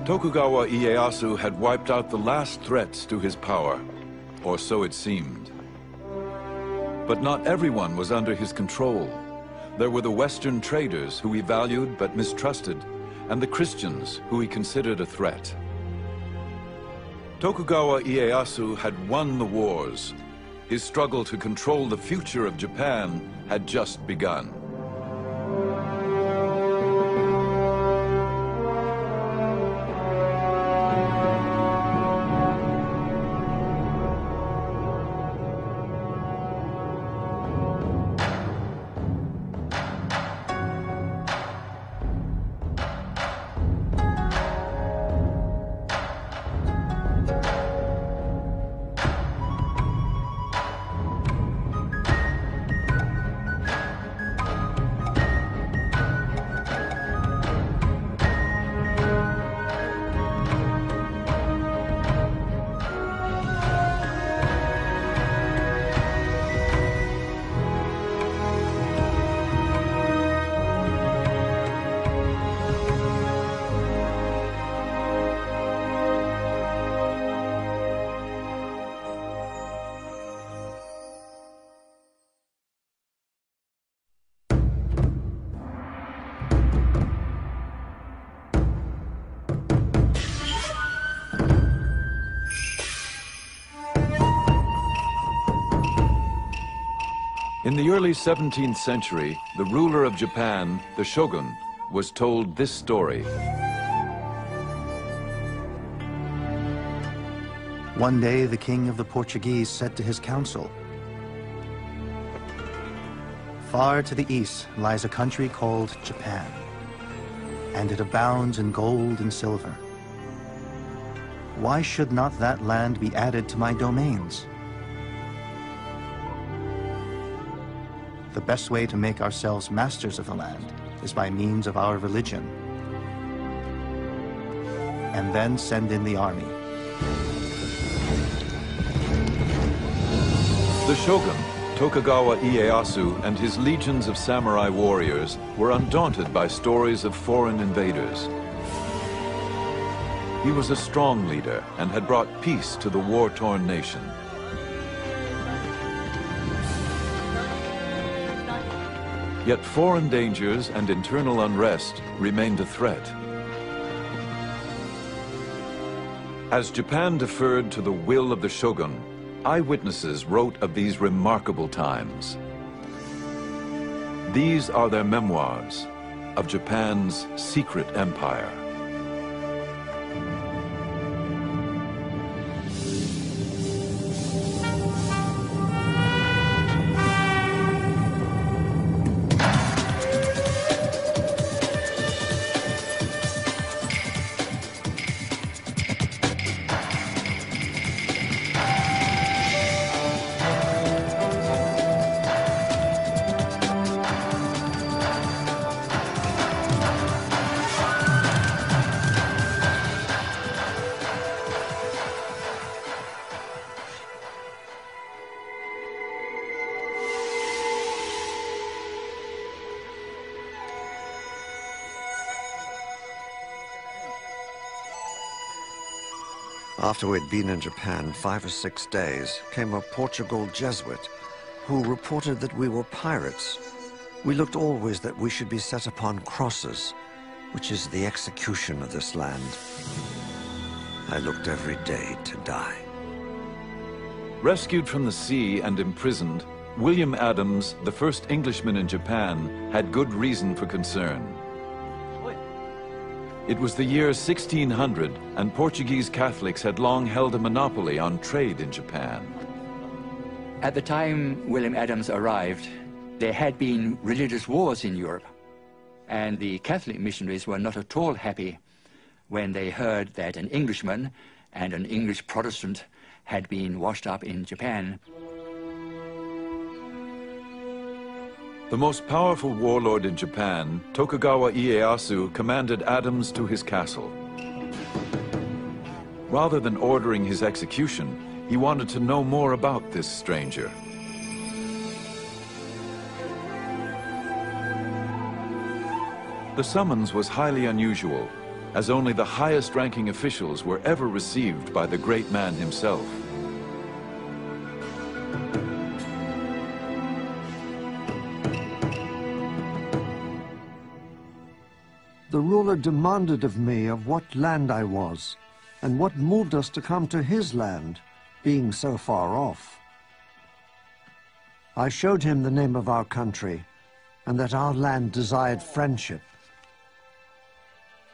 Tokugawa Ieyasu had wiped out the last threats to his power, or so it seemed. But not everyone was under his control. There were the Western traders who he valued but mistrusted, and the Christians who he considered a threat. Tokugawa Ieyasu had won the wars. His struggle to control the future of Japan had just begun. In the early 17th century, the ruler of Japan, the shogun, was told this story. One day, the king of the Portuguese said to his council, "Far to the east lies a country called Japan, and it abounds in gold and silver. Why should not that land be added to my domains? The best way to make ourselves masters of the land is by means of our religion, and then send in the army." The shogun, Tokugawa Ieyasu, and his legions of samurai warriors were undaunted by stories of foreign invaders. He was a strong leader and had brought peace to the war-torn nation. Yet foreign dangers and internal unrest remained a threat. As Japan deferred to the will of the shogun, eyewitnesses wrote of these remarkable times. These are their memoirs of Japan's secret empire. After we'd been in Japan 5 or 6 days, came a Portugal Jesuit who reported that we were pirates. We looked always that we should be set upon crosses, which is the execution of this land. I looked every day to die. Rescued from the sea and imprisoned, William Adams, the first Englishman in Japan, had good reason for concern. It was the year 1600, and Portuguese Catholics had long held a monopoly on trade in Japan. At the time William Adams arrived, there had been religious wars in Europe, and the Catholic missionaries were not at all happy when they heard that an Englishman and an English Protestant had been washed up in Japan. The most powerful warlord in Japan, Tokugawa Ieyasu, commanded Adams to his castle. Rather than ordering his execution, he wanted to know more about this stranger. The summons was highly unusual, as only the highest-ranking officials were ever received by the great man himself. The ruler demanded of me of what land I was, and what moved us to come to his land, being so far off. I showed him the name of our country, and that our land desired friendship.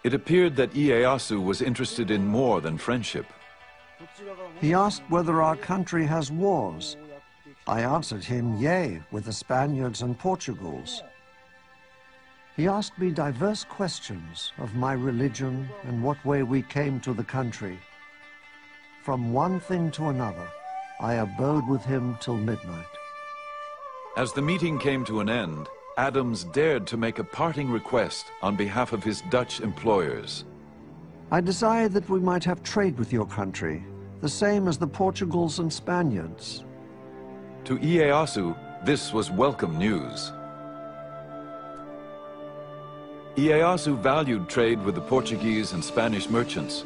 It appeared that Ieyasu was interested in more than friendship. He asked whether our country has wars. I answered him, yea, with the Spaniards and Portugals. He asked me diverse questions of my religion and what way we came to the country. From one thing to another, I abode with him till midnight. As the meeting came to an end, Adams dared to make a parting request on behalf of his Dutch employers. I desired that we might have trade with your country, the same as the Portugals and Spaniards. To Ieyasu, this was welcome news. Ieyasu valued trade with the Portuguese and Spanish merchants,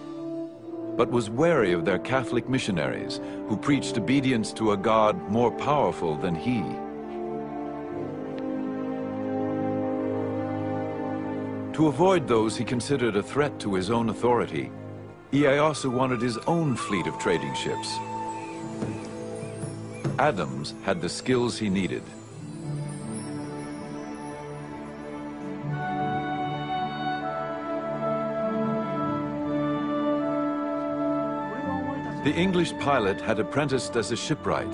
but was wary of their Catholic missionaries who preached obedience to a God more powerful than he. To avoid those he considered a threat to his own authority, Ieyasu wanted his own fleet of trading ships. Adams had the skills he needed. The English pilot had apprenticed as a shipwright.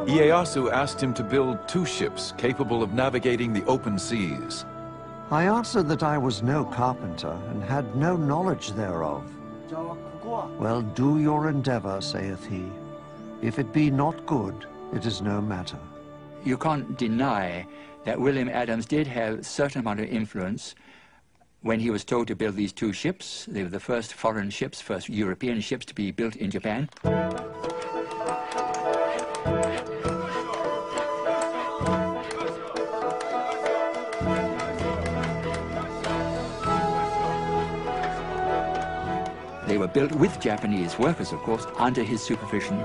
Ieyasu asked him to build 2 ships capable of navigating the open seas. I answered that I was no carpenter and had no knowledge thereof. Well, do your endeavor, saith he. If it be not good, it is no matter. You can't deny that William Adams did have a certain amount of influence when he was told to build these 2 ships. They were the first foreign ships, first European ships to be built in Japan. They were built with Japanese workers, of course, under his supervision.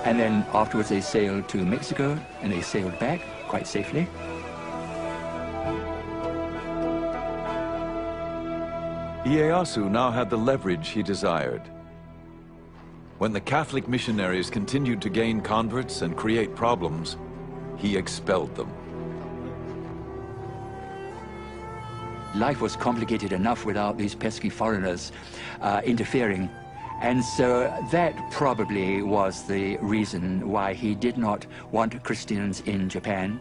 And then afterwards they sailed to Mexico, and they sailed back quite safely. Ieyasu now had the leverage he desired. When the Catholic missionaries continued to gain converts and create problems, he expelled them. Life was complicated enough without these pesky foreigners interfering. And so that probably was the reason why he did not want Christians in Japan.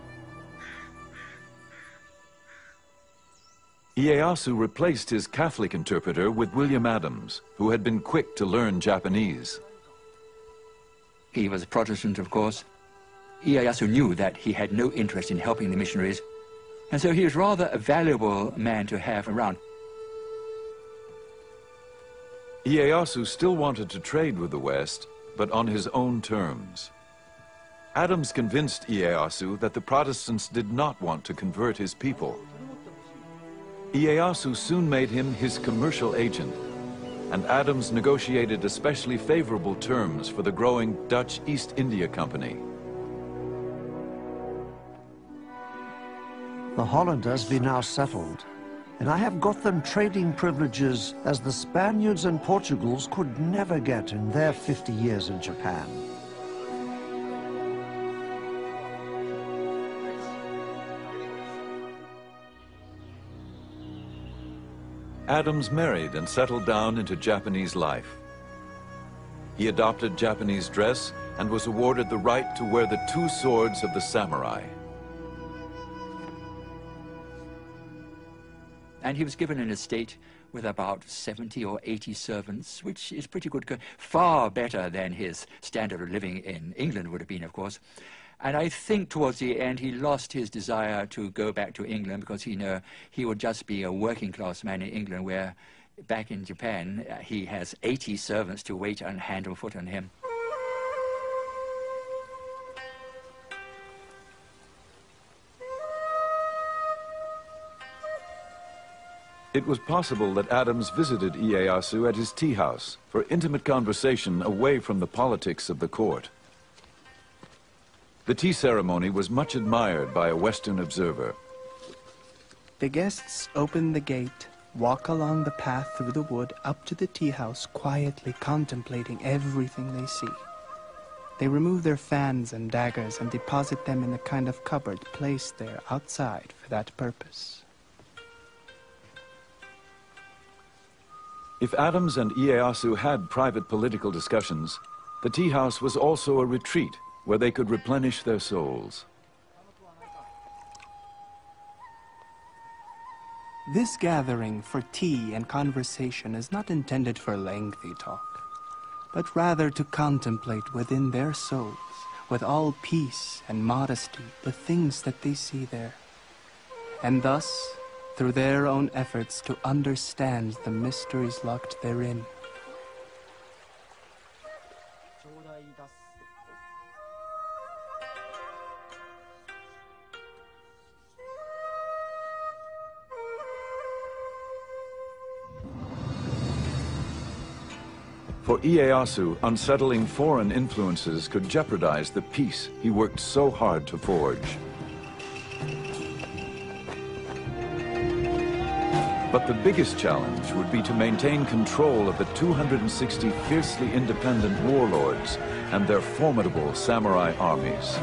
Ieyasu replaced his Catholic interpreter with William Adams, who had been quick to learn Japanese. He was a Protestant, of course. Ieyasu knew that he had no interest in helping the missionaries, and so he was rather a valuable man to have around. Ieyasu still wanted to trade with the West, but on his own terms. Adams convinced Ieyasu that the Protestants did not want to convert his people. Ieyasu soon made him his commercial agent, and Adams negotiated especially favorable terms for the growing Dutch East India Company. The Hollanders be now settled, and I have got them trading privileges as the Spaniards and Portugals could never get in their 50 years in Japan. Adams married and settled down into Japanese life. He adopted Japanese dress and was awarded the right to wear the 2 swords of the samurai. And he was given an estate with about 70 or 80 servants, which is pretty good, far better than his standard of living in England would have been, of course. And I think towards the end he lost his desire to go back to England, because he knew he would just be a working class man in England, where back in Japan he has 80 servants to wait and hand and foot on him. It was possible that Adams visited Ieyasu at his tea house for intimate conversation away from the politics of the court. The tea ceremony was much admired by a Western observer. The guests open the gate, walk along the path through the wood up to the tea house, quietly contemplating everything they see. They remove their fans and daggers and deposit them in a kind of cupboard placed there outside for that purpose. If Adams and Ieyasu had private political discussions, the tea house was also a retreat where they could replenish their souls. This gathering for tea and conversation is not intended for lengthy talk, but rather to contemplate within their souls, with all peace and modesty, the things that they see there, and thus, through their own efforts, to understand the mysteries locked therein. For Ieyasu, unsettling foreign influences could jeopardize the peace he worked so hard to forge. But the biggest challenge would be to maintain control of the 260 fiercely independent warlords and their formidable samurai armies.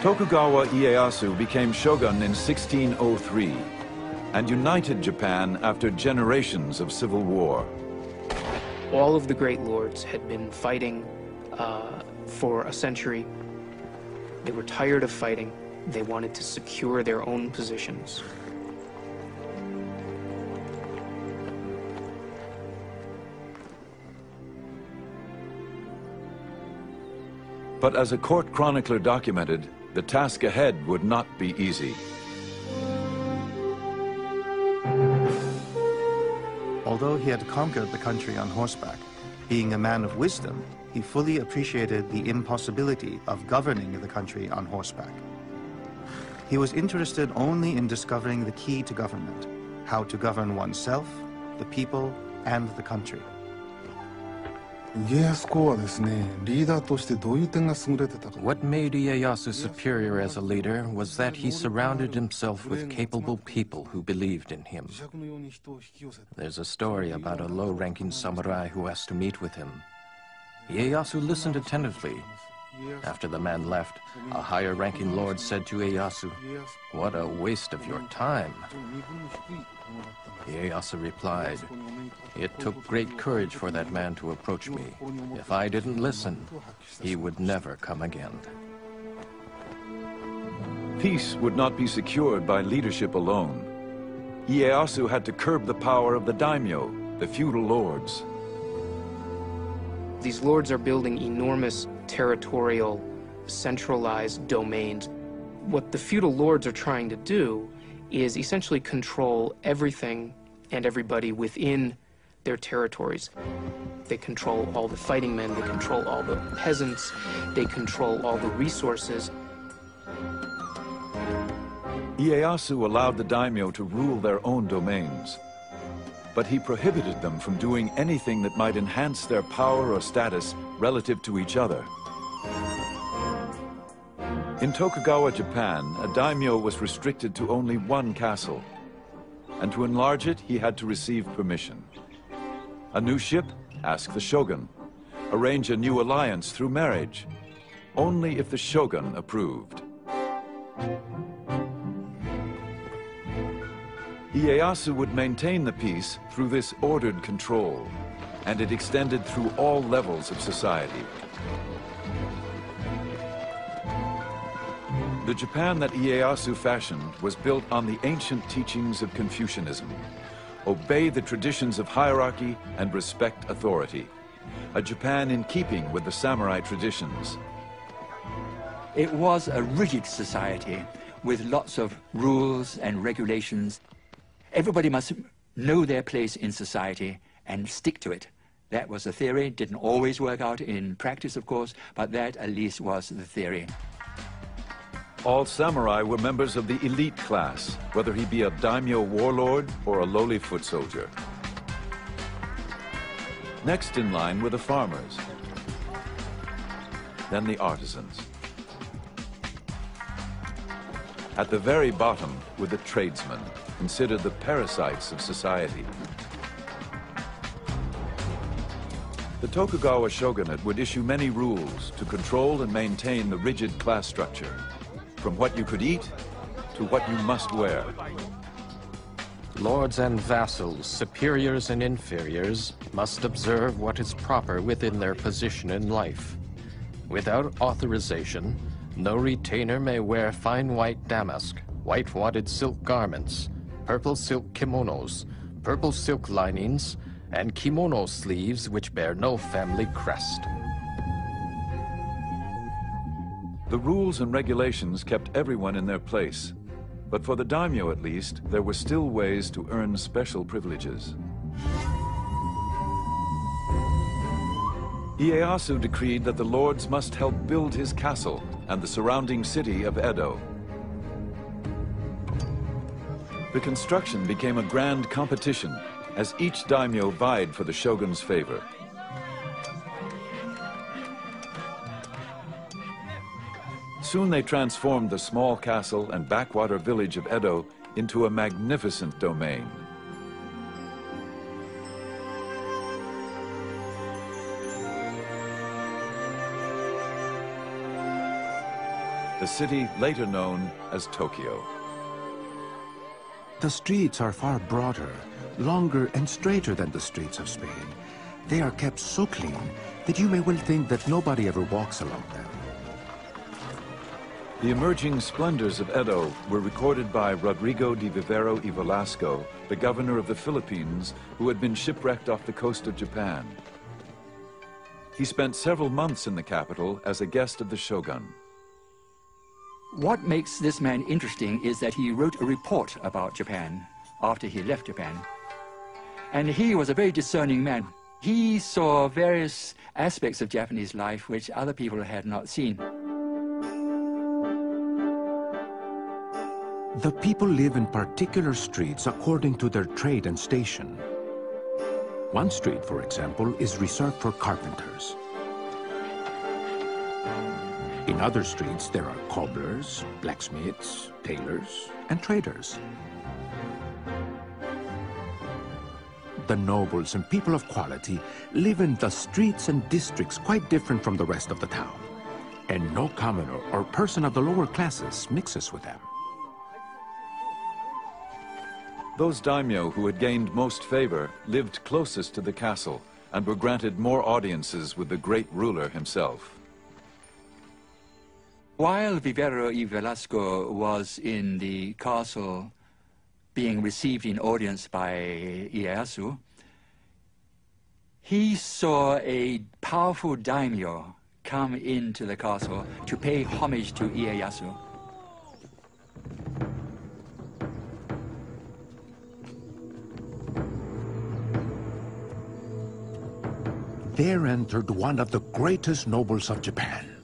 Tokugawa Ieyasu became shogun in 1603 and united Japan after generations of civil war. All of the great lords had been fighting for a century. They were tired of fighting. They wanted to secure their own positions. But as a court chronicler documented, the task ahead would not be easy. Although he had conquered the country on horseback, being a man of wisdom, he fully appreciated the impossibility of governing the country on horseback. He was interested only in discovering the key to government, how to govern oneself, the people, and the country. What made Ieyasu superior as a leader was that he surrounded himself with capable people who believed in him. There's a story about a low-ranking samurai who asked to meet with him. Ieyasu listened attentively. After the man left, a higher-ranking lord said to Ieyasu, "What a waste of your time." Ieyasu replied, "It took great courage for that man to approach me. If I didn't listen, he would never come again." Peace would not be secured by leadership alone. Ieyasu had to curb the power of the daimyo, the feudal lords. These lords are building enormous territorial, centralized domains. What the feudal lords are trying to do is essentially control everything and everybody within their territories. They control all the fighting men, they control all the peasants, they control all the resources. Ieyasu allowed the daimyo to rule their own domains, but he prohibited them from doing anything that might enhance their power or status relative to each other. In Tokugawa, Japan, a daimyo was restricted to only one castle, and to enlarge it, he had to receive permission. A new ship? Ask the shogun. Arrange a new alliance through marriage, only if the shogun approved. Ieyasu would maintain the peace through this ordered control, and it extended through all levels of society. The Japan that Ieyasu fashioned was built on the ancient teachings of Confucianism. Obey the traditions of hierarchy and respect authority. A Japan in keeping with the samurai traditions. It was a rigid society with lots of rules and regulations. Everybody must know their place in society and stick to it. That was the theory. Didn't always work out in practice, of course, but that at least was the theory. All samurai were members of the elite class, whether he be a daimyo warlord or a lowly foot soldier. Next in line were the farmers, then the artisans. At the very bottom were the tradesmen, considered the parasites of society. The Tokugawa shogunate would issue many rules to control and maintain the rigid class structure, from what you could eat to what you must wear. Lords and vassals, superiors and inferiors, must observe what is proper within their position in life. Without authorization, no retainer may wear fine white damask, white wadded silk garments, purple silk kimonos, purple silk linings, and kimono sleeves which bear no family crest. The rules and regulations kept everyone in their place, but for the daimyo at least, there were still ways to earn special privileges. Ieyasu decreed that the lords must help build his castle and the surrounding city of Edo. The construction became a grand competition as each daimyo vied for the shogun's favor. Soon they transformed the small castle and backwater village of Edo into a magnificent domain. The city later known as Tokyo. The streets are far broader, longer and straighter than the streets of Spain. They are kept so clean that you may well think that nobody ever walks along them. The emerging splendors of Edo were recorded by Rodrigo de Vivero y Velasco, the governor of the Philippines, who had been shipwrecked off the coast of Japan. He spent several months in the capital as a guest of the shogun. What makes this man interesting is that he wrote a report about Japan after he left Japan. And he was a very discerning man. He saw various aspects of Japanese life which other people had not seen. The people live in particular streets according to their trade and station. One street, for example, is reserved for carpenters. In other streets, there are cobblers, blacksmiths, tailors, and traders. The nobles and people of quality live in the streets and districts quite different from the rest of the town, and no commoner or person of the lower classes mixes with them. Those daimyo who had gained most favor lived closest to the castle and were granted more audiences with the great ruler himself. While Vivero y Velasco was in the castle being received in audience by Ieyasu, he saw a powerful daimyo come into the castle to pay homage to Ieyasu. There entered one of the greatest nobles of Japan,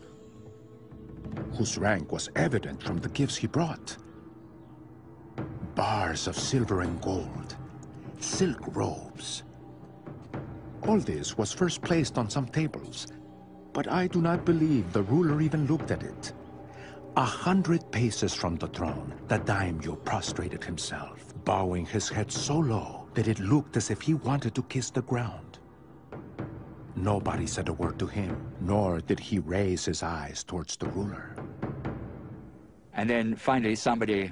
whose rank was evident from the gifts he brought. Bars of silver and gold, silk robes. All this was first placed on some tables, but I do not believe the ruler even looked at it. 100 paces from the throne, the daimyo prostrated himself, bowing his head so low that it looked as if he wanted to kiss the ground. Nobody said a word to him, nor did he raise his eyes towards the ruler. And then finally somebody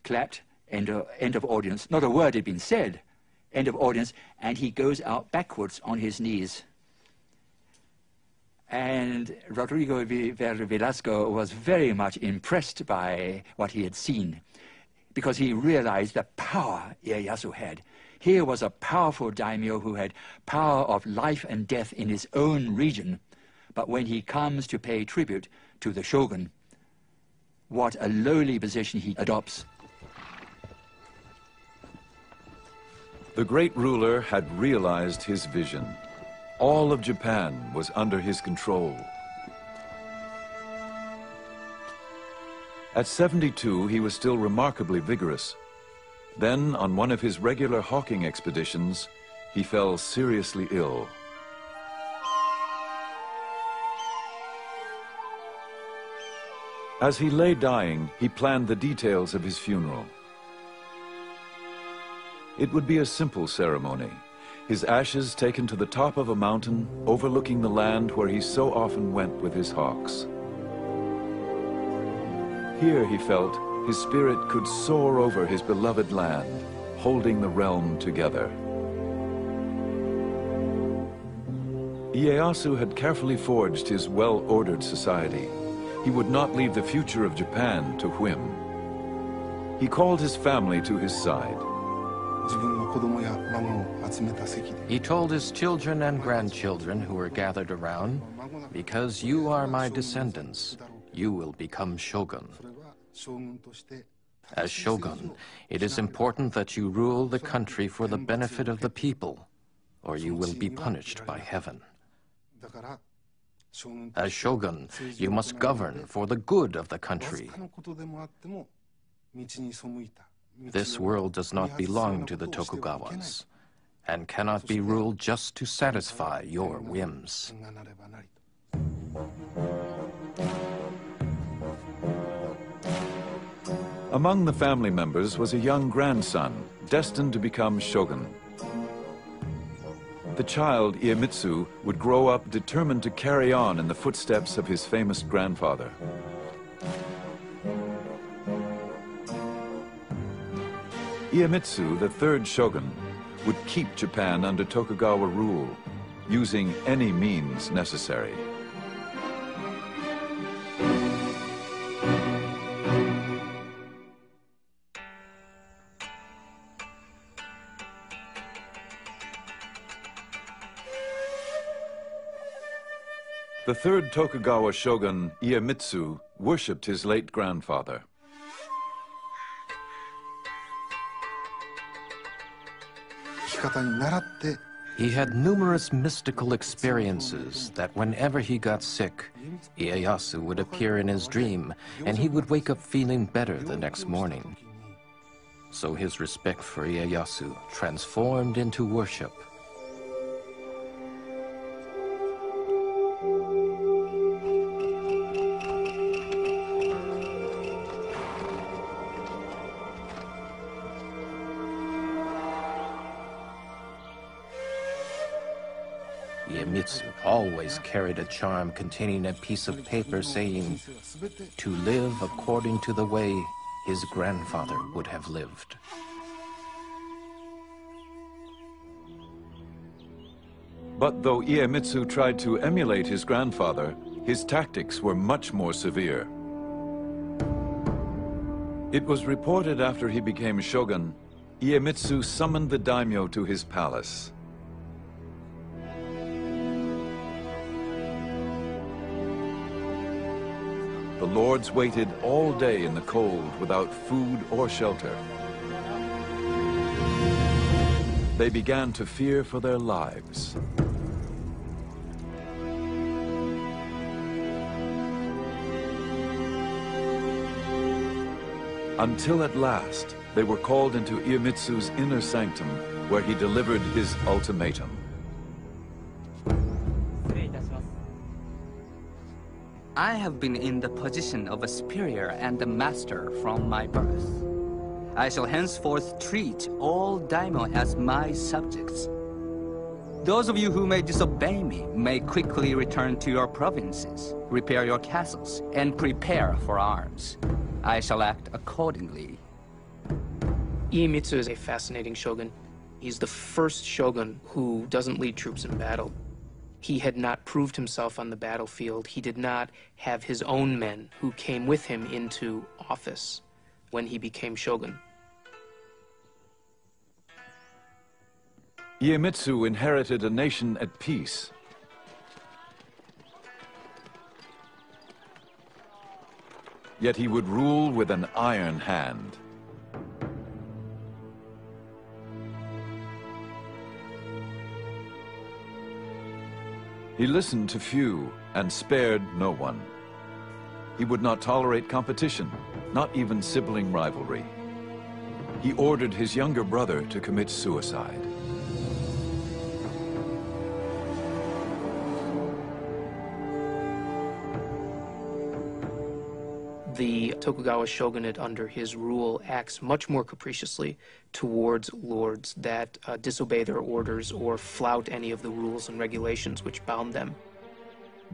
clapped, end of audience. Not a word had been said, end of audience, and he goes out backwards on his knees. And Rodrigo Velasco was very much impressed by what he had seen, because he realized the power Ieyasu had. Here was a powerful daimyo who had power of life and death in his own region. But when he comes to pay tribute to the shogun, what a lowly position he adopts. The great ruler had realized his vision. All of Japan was under his control. At 72, he was still remarkably vigorous. Then, on one of his regular hawking expeditions, he fell seriously ill. As he lay dying, he planned the details of his funeral. It would be a simple ceremony, his ashes taken to the top of a mountain overlooking the land where he so often went with his hawks. Here, he felt, his spirit could soar over his beloved land, holding the realm together. Ieyasu had carefully forged his well-ordered society. He would not leave the future of Japan to whim. He called his family to his side. He told his children and grandchildren who were gathered around, "Because you are my descendants, you will become shogun. As shogun, it is important that you rule the country for the benefit of the people, or you will be punished by heaven. As shogun, you must govern for the good of the country. This world does not belong to the Tokugawas, and cannot be ruled just to satisfy your whims. Among the family members was a young grandson, destined to become shogun. The child, Iemitsu, would grow up determined to carry on in the footsteps of his famous grandfather. Iemitsu, the third shogun, would keep Japan under Tokugawa rule, using any means necessary. The third Tokugawa shogun, Iemitsu, worshipped his late grandfather. He had numerous mystical experiences that whenever he got sick, Ieyasu would appear in his dream, and he would wake up feeling better the next morning. So his respect for Ieyasu transformed into worship. Iemitsu always carried a charm containing a piece of paper saying, "To live according to the way his grandfather would have lived." But though Iemitsu tried to emulate his grandfather, his tactics were much more severe. It was reported after he became shogun, Iemitsu summoned the daimyo to his palace. The lords waited all day in the cold without food or shelter. They began to fear for their lives. Until at last, they were called into Iemitsu's inner sanctum, where he delivered his ultimatum. I have been in the position of a superior and a master from my birth. I shall henceforth treat all daimyo as my subjects. Those of you who may disobey me may quickly return to your provinces, repair your castles, and prepare for arms. I shall act accordingly. Iemitsu is a fascinating shogun. He's the first shogun who doesn't lead troops in battle. He had not proved himself on the battlefield. He did not have his own men who came with him into office when he became shogun. Iemitsu inherited a nation at peace. Yet he would rule with an iron hand. He listened to few and spared no one. He would not tolerate competition, not even sibling rivalry. He ordered his younger brother to commit suicide. The Tokugawa shogunate under his rule acts much more capriciously towards lords that disobey their orders or flout any of the rules and regulations which bound them.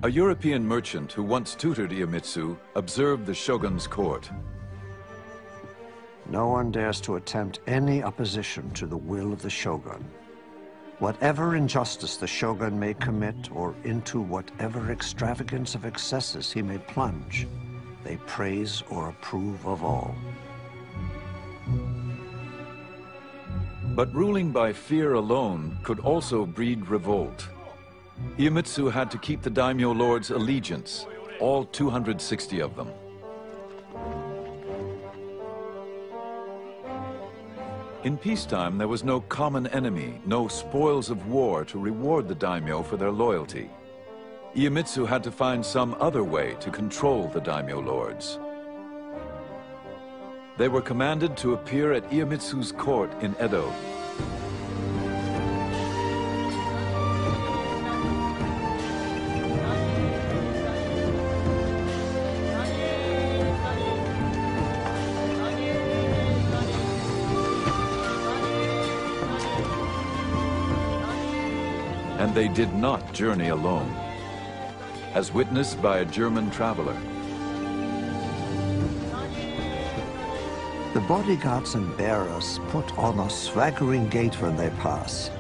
A European merchant who once tutored Iemitsu observed the shogun's court. No one dares to attempt any opposition to the will of the shogun. Whatever injustice the shogun may commit, or into whatever extravagance of excesses he may plunge, they praise or approve of all. But ruling by fear alone could also breed revolt. Iemitsu had to keep the daimyo lords' allegiance, all 260 of them. In peacetime, there was no common enemy, no spoils of war to reward the daimyo for their loyalty. Iemitsu had to find some other way to control the daimyo lords. They were commanded to appear at Iemitsu's court in Edo. And they did not journey alone, as witnessed by a German traveler. The bodyguards and bearers put on a swaggering gait when they pass.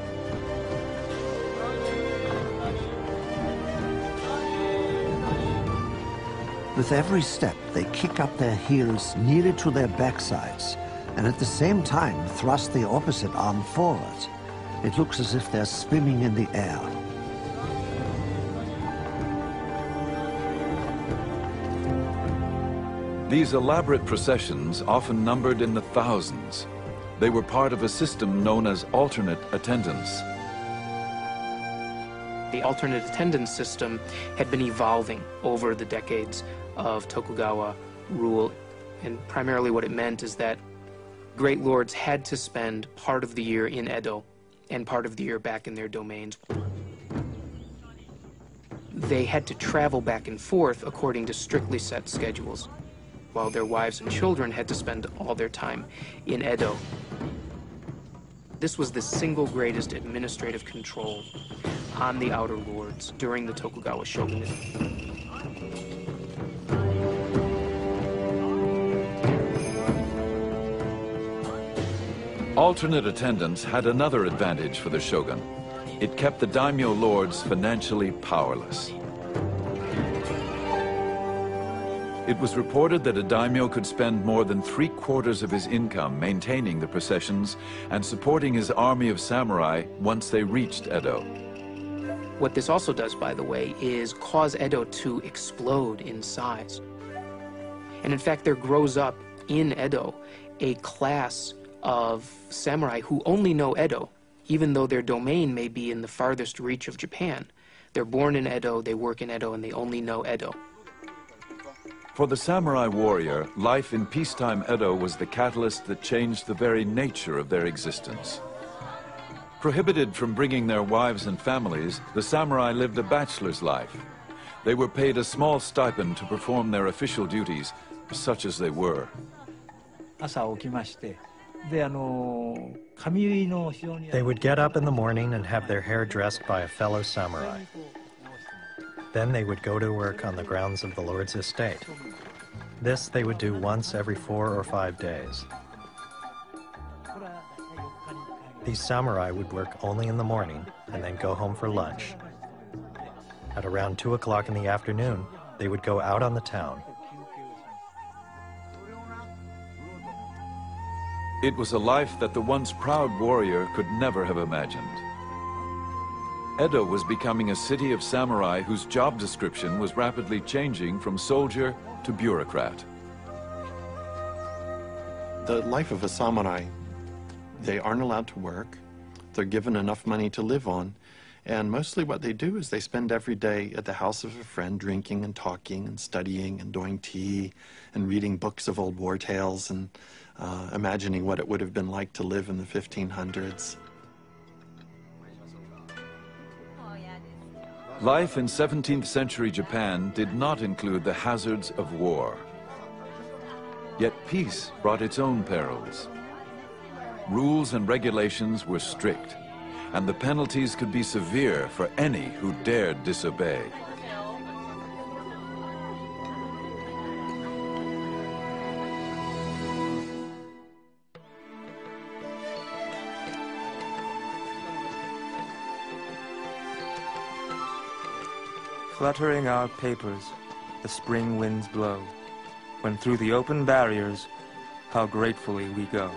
With every step, they kick up their heels nearly to their backsides, and at the same time thrust the opposite arm forward. It looks as if they're spinning in the air. These elaborate processions often numbered in the thousands. They were part of a system known as alternate attendance. The alternate attendance system had been evolving over the decades of Tokugawa rule, and primarily what it meant is that great lords had to spend part of the year in Edo and part of the year back in their domains. They had to travel back and forth according to strictly set schedules, while their wives and children had to spend all their time in Edo. This was the single greatest administrative control on the outer lords during the Tokugawa shogunate. Alternate attendance had another advantage for the shogun. It kept the daimyo lords financially powerless. It was reported that a daimyo could spend more than 3/4 of his income maintaining the processions and supporting his army of samurai once they reached Edo. What this also does, by the way, is cause Edo to explode in size. And in fact, there grows up in Edo a class of samurai who only know Edo, even though their domain may be in the farthest reach of Japan. They're born in Edo, they work in Edo, and they only know Edo. For the samurai warrior, life in peacetime Edo was the catalyst that changed the very nature of their existence. Prohibited from bringing their wives and families, the samurai lived a bachelor's life. They were paid a small stipend to perform their official duties, such as they were. They would get up in the morning and have their hair dressed by a fellow samurai. Then they would go to work on the grounds of the lord's estate. This they would do once every 4 or 5 days. These samurai would work only in the morning and then go home for lunch. At around 2 o'clock in the afternoon, they would go out on the town. It was a life that the once proud warrior could never have imagined. Edo was becoming a city of samurai whose job description was rapidly changing from soldier to bureaucrat. The life of a samurai, they aren't allowed to work. They're given enough money to live on. And mostly what they do is they spend every day at the house of a friend drinking and talking and studying and doing tea and reading books of old war tales and imagining what it would have been like to live in the 1500s. Life in 17th century Japan did not include the hazards of war. Yet peace brought its own perils. Rules and regulations were strict, and the penalties could be severe for any who dared disobey. Fluttering our papers, the spring winds blow, when through the open barriers, how gratefully we go.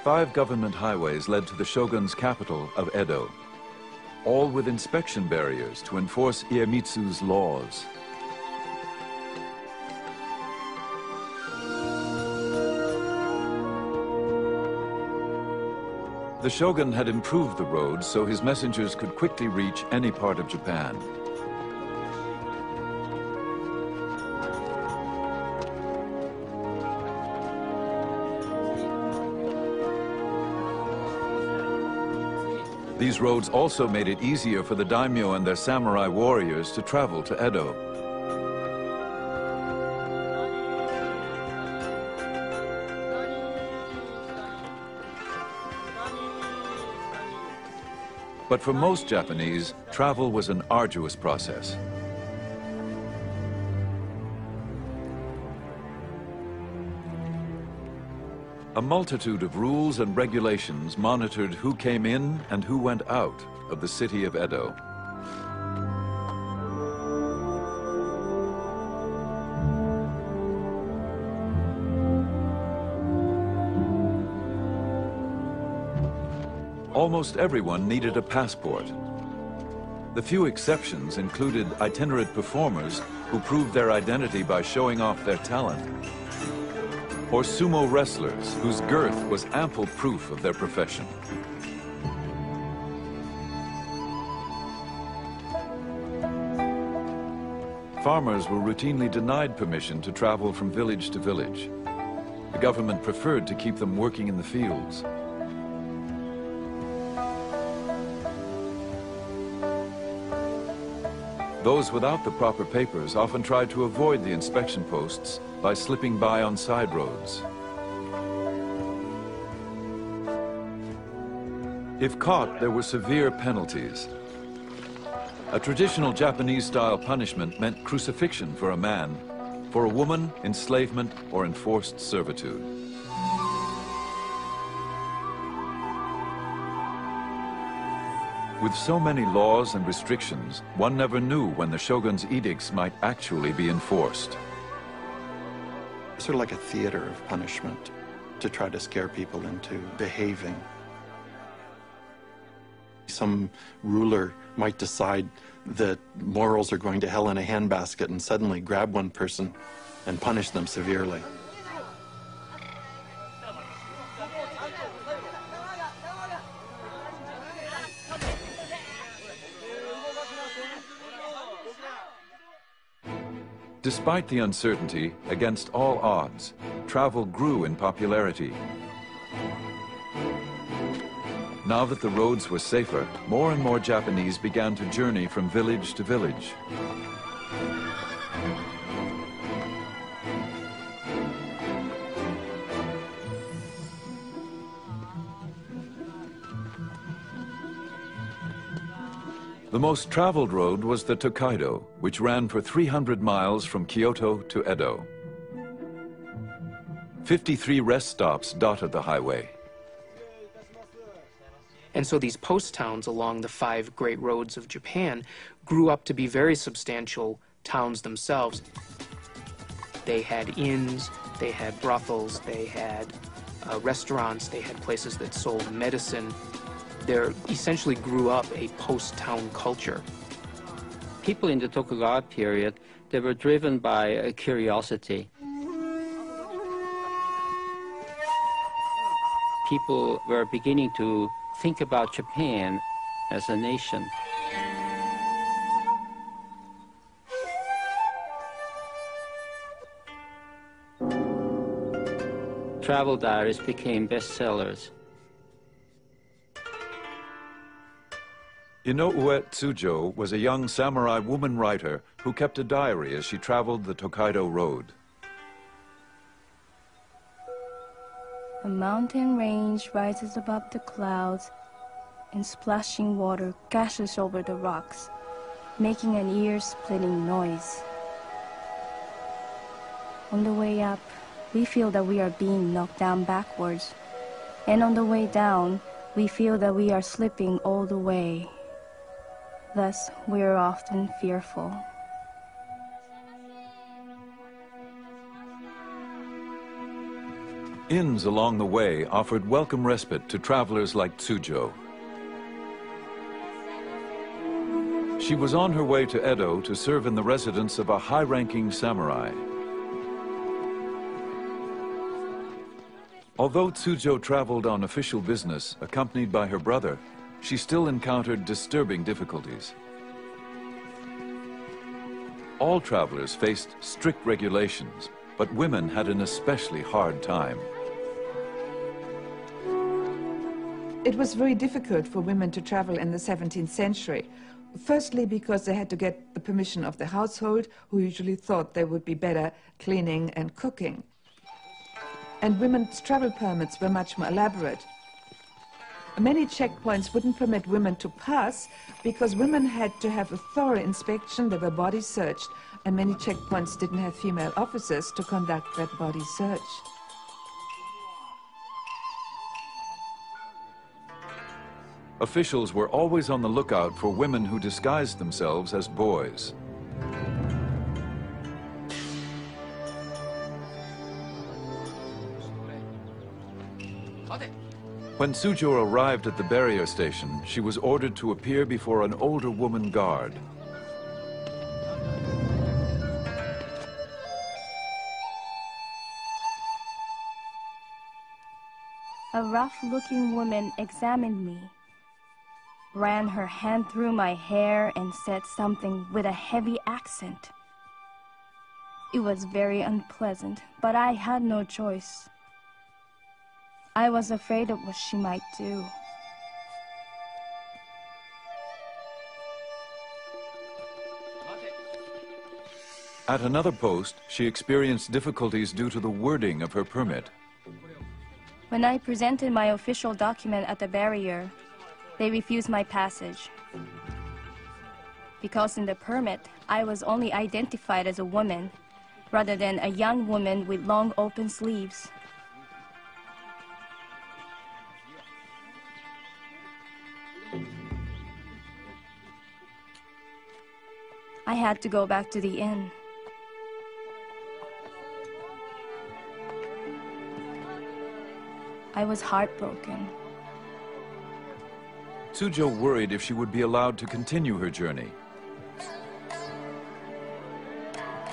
Five government highways led to the shogun's capital of Edo, all with inspection barriers to enforce Iemitsu's laws. The shogun had improved the roads so his messengers could quickly reach any part of Japan. These roads also made it easier for the daimyo and their samurai warriors to travel to Edo. But for most Japanese, travel was an arduous process. A multitude of rules and regulations monitored who came in and who went out of the city of Edo. Almost everyone needed a passport. The few exceptions included itinerant performers who proved their identity by showing off their talent, or sumo wrestlers whose girth was ample proof of their profession. Farmers were routinely denied permission to travel from village to village. The government preferred to keep them working in the fields. Those without the proper papers often tried to avoid the inspection posts by slipping by on side roads. If caught, there were severe penalties. A traditional Japanese-style punishment meant crucifixion for a man, for a woman, enslavement or enforced servitude. With so many laws and restrictions, one never knew when the shogun's edicts might actually be enforced. Sort of like a theater of punishment to try to scare people into behaving. Some ruler might decide that morals are going to hell in a handbasket and suddenly grab one person and punish them severely. Despite the uncertainty, against all odds, travel grew in popularity. Now that the roads were safer, more and more Japanese began to journey from village to village. The most traveled road was the Tokaido, which ran for 300 miles from Kyoto to Edo. 53 rest stops dotted the highway. And so these post towns along the 5 great roads of Japan grew up to be very substantial towns themselves. They had inns, they had brothels, they had restaurants, they had places that sold medicine. There essentially grew up a post-town culture. People in the Tokugawa period, they were driven by a curiosity. People were beginning to think about Japan as a nation. Travel diaries became bestsellers. Inoue Tsujo was a young samurai woman writer who kept a diary as she traveled the Tokaido Road. A mountain range rises above the clouds, and splashing water gashes over the rocks, making an ear-splitting noise. On the way up, we feel that we are being knocked down backwards, and on the way down, we feel that we are slipping all the way. Thus, we are often fearful. Inns along the way offered welcome respite to travelers like Tsujo. She was on her way to Edo to serve in the residence of a high-ranking samurai. Although Tsujo traveled on official business, accompanied by her brother, she still encountered disturbing difficulties. All travelers faced strict regulations, but women had an especially hard time. It was very difficult for women to travel in the 17th century. Firstly, because they had to get the permission of the household, who usually thought they would be better cleaning and cooking. And women's travel permits were much more elaborate. Many checkpoints wouldn't permit women to pass because women had to have a thorough inspection, they were body searched, and many checkpoints didn't have female officers to conduct that body search. Officials were always on the lookout for women who disguised themselves as boys. When Tsujo arrived at the barrier station, she was ordered to appear before an older woman guard. A rough-looking woman examined me, ran her hand through my hair and said something with a heavy accent. It was very unpleasant, but I had no choice. I was afraid of what she might do. At another post, she experienced difficulties due to the wording of her permit. When I presented my official document at the barrier, they refused my passage. Because in the permit, I was only identified as a woman, rather than a young woman with long open sleeves. I had to go back to the inn. I was heartbroken. Tsujo worried if she would be allowed to continue her journey.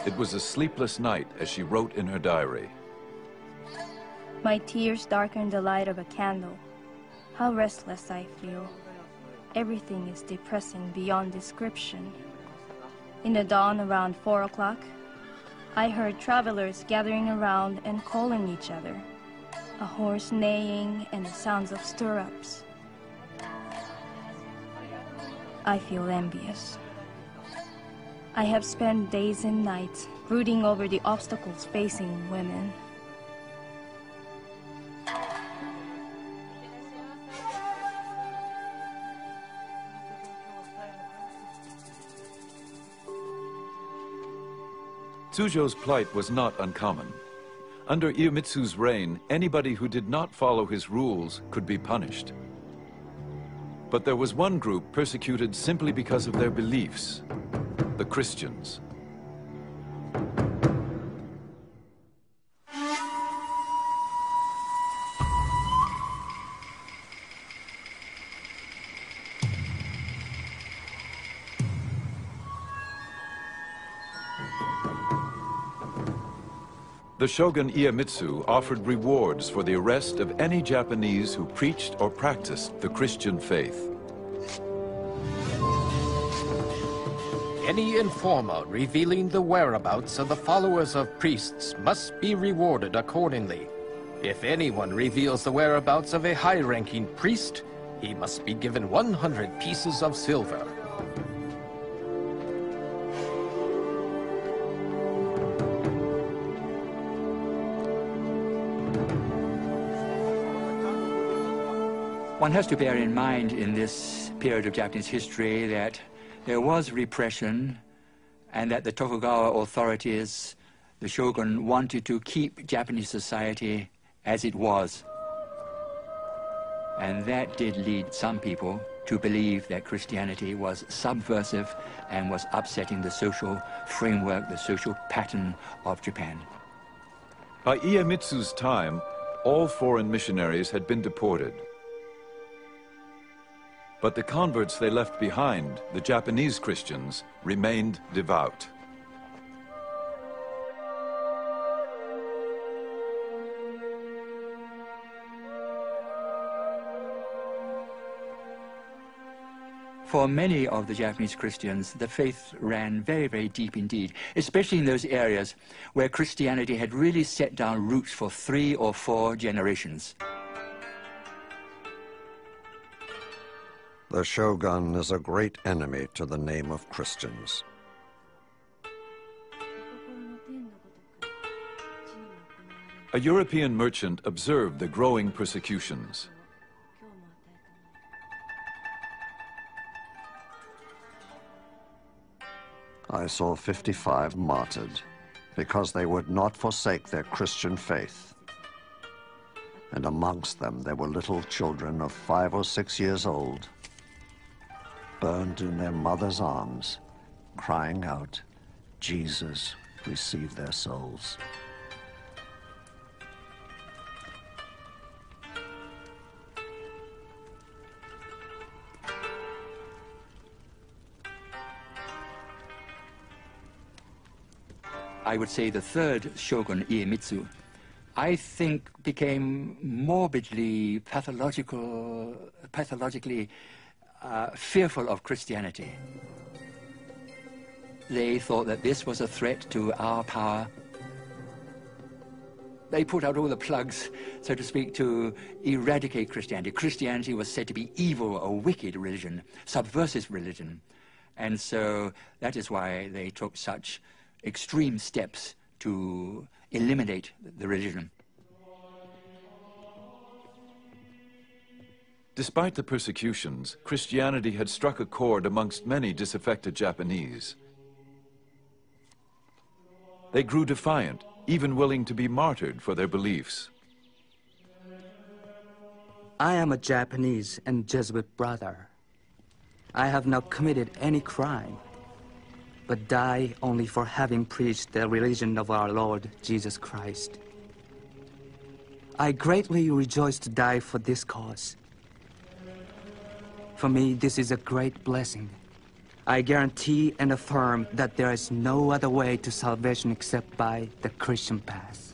It was a sleepless night as she wrote in her diary. My tears darkened the light of a candle. How restless I feel. Everything is depressing beyond description. In the dawn around 4 o'clock, I heard travelers gathering around and calling each other. A horse neighing and the sounds of stirrups. I feel envious. I have spent days and nights brooding over the obstacles facing women. Tsujo's plight was not uncommon. Under Iemitsu's reign, anybody who did not follow his rules could be punished. But there was one group persecuted simply because of their beliefs: the Christians. The shogun Iemitsu offered rewards for the arrest of any Japanese who preached or practiced the Christian faith. Any informer revealing the whereabouts of the followers of priests must be rewarded accordingly. If anyone reveals the whereabouts of a high-ranking priest, he must be given 100 pieces of silver. One has to bear in mind in this period of Japanese history that there was repression and that the Tokugawa authorities, the shogun, wanted to keep Japanese society as it was. And that did lead some people to believe that Christianity was subversive and was upsetting the social framework, the social pattern of Japan. By Iemitsu's time, all foreign missionaries had been deported. But the converts they left behind, the Japanese Christians, remained devout. For many of the Japanese Christians, the faith ran very, very deep indeed, especially in those areas where Christianity had really set down roots for 3 or 4 generations. The shogun is a great enemy to the name of Christians. A European merchant observed the growing persecutions. I saw 55 martyred because they would not forsake their Christian faith. And amongst them there were little children of 5 or 6 years old, burned in their mother's arms, crying out, "Jesus, receive their souls." I would say the third shogun, Iemitsu, I think became morbidly pathologically fearful of Christianity. They thought that this was a threat to our power. They put out all the plugs, so to speak, to eradicate Christianity. Christianity was said to be evil, a wicked religion, subversive religion. And so that is why they took such extreme steps to eliminate the religion. Despite the persecutions, Christianity had struck a chord amongst many disaffected Japanese. They grew defiant, even willing to be martyred for their beliefs. I am a Japanese and Jesuit brother. I have not committed any crime, but die only for having preached the religion of our Lord Jesus Christ. I greatly rejoice to die for this cause. For me, this is a great blessing. I guarantee and affirm that there is no other way to salvation except by the Christian path.